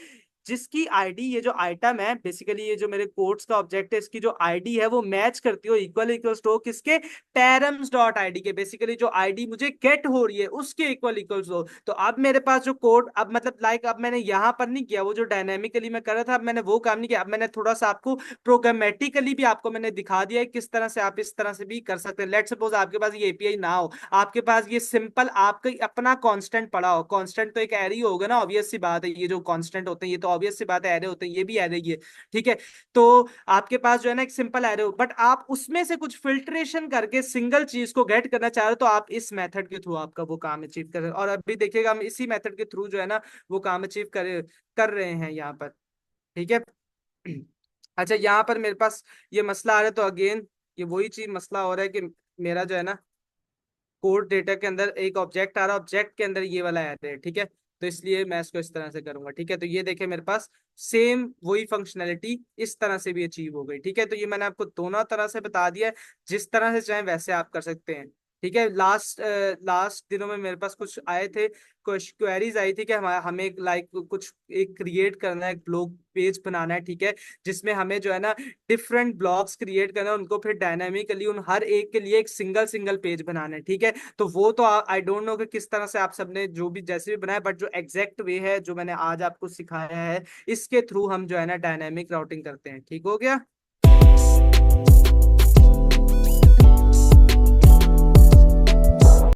जिसकी आईडी, ये जो आइटम है बेसिकली, ये जो मेरे कोड्स का ऑब्जेक्ट है, इसकी जो आईडी है वो मैच करती हो, इक्वल इक्वल्स टू किसके, टेरम्स डॉट आईडी के, बेसिकली जो आईडी मुझे गेट हो रही है उसके इक्वल इक्वल्स हो। तो अब मेरे पास जो कोड, अब मतलब लाइक अब मैंने यहां पर नहीं किया वो जो डायनेमिकली मैं कर रहा था, अब मैंने वो काम नहीं किया, अब मैंने थोड़ा सा आपको प्रोग्रामेटिकली भी आपको मैंने दिखा दिया है किस तरह से आप इस तरह से भी कर सकते हैं। लेट सपोज आपके पास ये एपीआई ना हो, आपके पास ये सिंपल आपका अपना कांस्टेंट पड़ा हो, कांस्टेंट तो एक एरे ही होगा ना, ऑब्वियस सी बात है, ये जो कांस्टेंट होते हैं ये तो ऑब्वियस सी बात है एरे होते हैं, ये भी एरे ही है, ठीक है। तो आपके पास जो है ना एक सिंपल एरे हो, बट आप उसमें से कुछ फिल्ट्रेशन करके सिंगल चीज को गेट करना चाह रहे हो, तो आप इस मेथड के थ्रू आपका वो काम अचीव कर, और अभी देखिएगा हम इसी मेथड के थ्रू जो है ना वो काम अचीव कर रहे हैं यहाँ पर, ठीक है। अच्छा, यहाँ पर मेरे पास ये मसला आ रहा है, तो अगेन ये वही चीज मसला हो रहा है कि मेरा जो है ना कोड डेटा के अंदर एक ऑब्जेक्ट आ रहा है, ऑब्जेक्ट के अंदर ये वाला एरे है, ठीक है। तो इसलिए मैं इसको इस तरह से करूंगा, ठीक है। तो ये देखिए मेरे पास सेम वही फंक्शनैलिटी इस तरह से भी अचीव हो गई, ठीक है। तो ये मैंने आपको दोनों तरह से बता दिया है, जिस तरह से चाहे वैसे आप कर सकते हैं, ठीक है। लास्ट दिनों में मेरे पास कुछ आए थे, कुछ क्वेरीज आई थी कि हमें लाइक कुछ एक क्रिएट करना है, एक ब्लॉग पेज बनाना है, ठीक है, जिसमें हमें जो है ना डिफरेंट ब्लॉग्स क्रिएट करना है, उनको फिर डायनामिकली उन हर एक के लिए एक सिंगल सिंगल पेज बनाना है, ठीक है। तो वो तो आई डोंट नो कि किस तरह से आप सबने जो भी जैसे भी बनाया, बट जो एग्जैक्ट वे है जो मैंने आज आपको सिखाया है, इसके थ्रू हम जो है ना डायनामिक राउटिंग करते हैं। ठीक हो गया।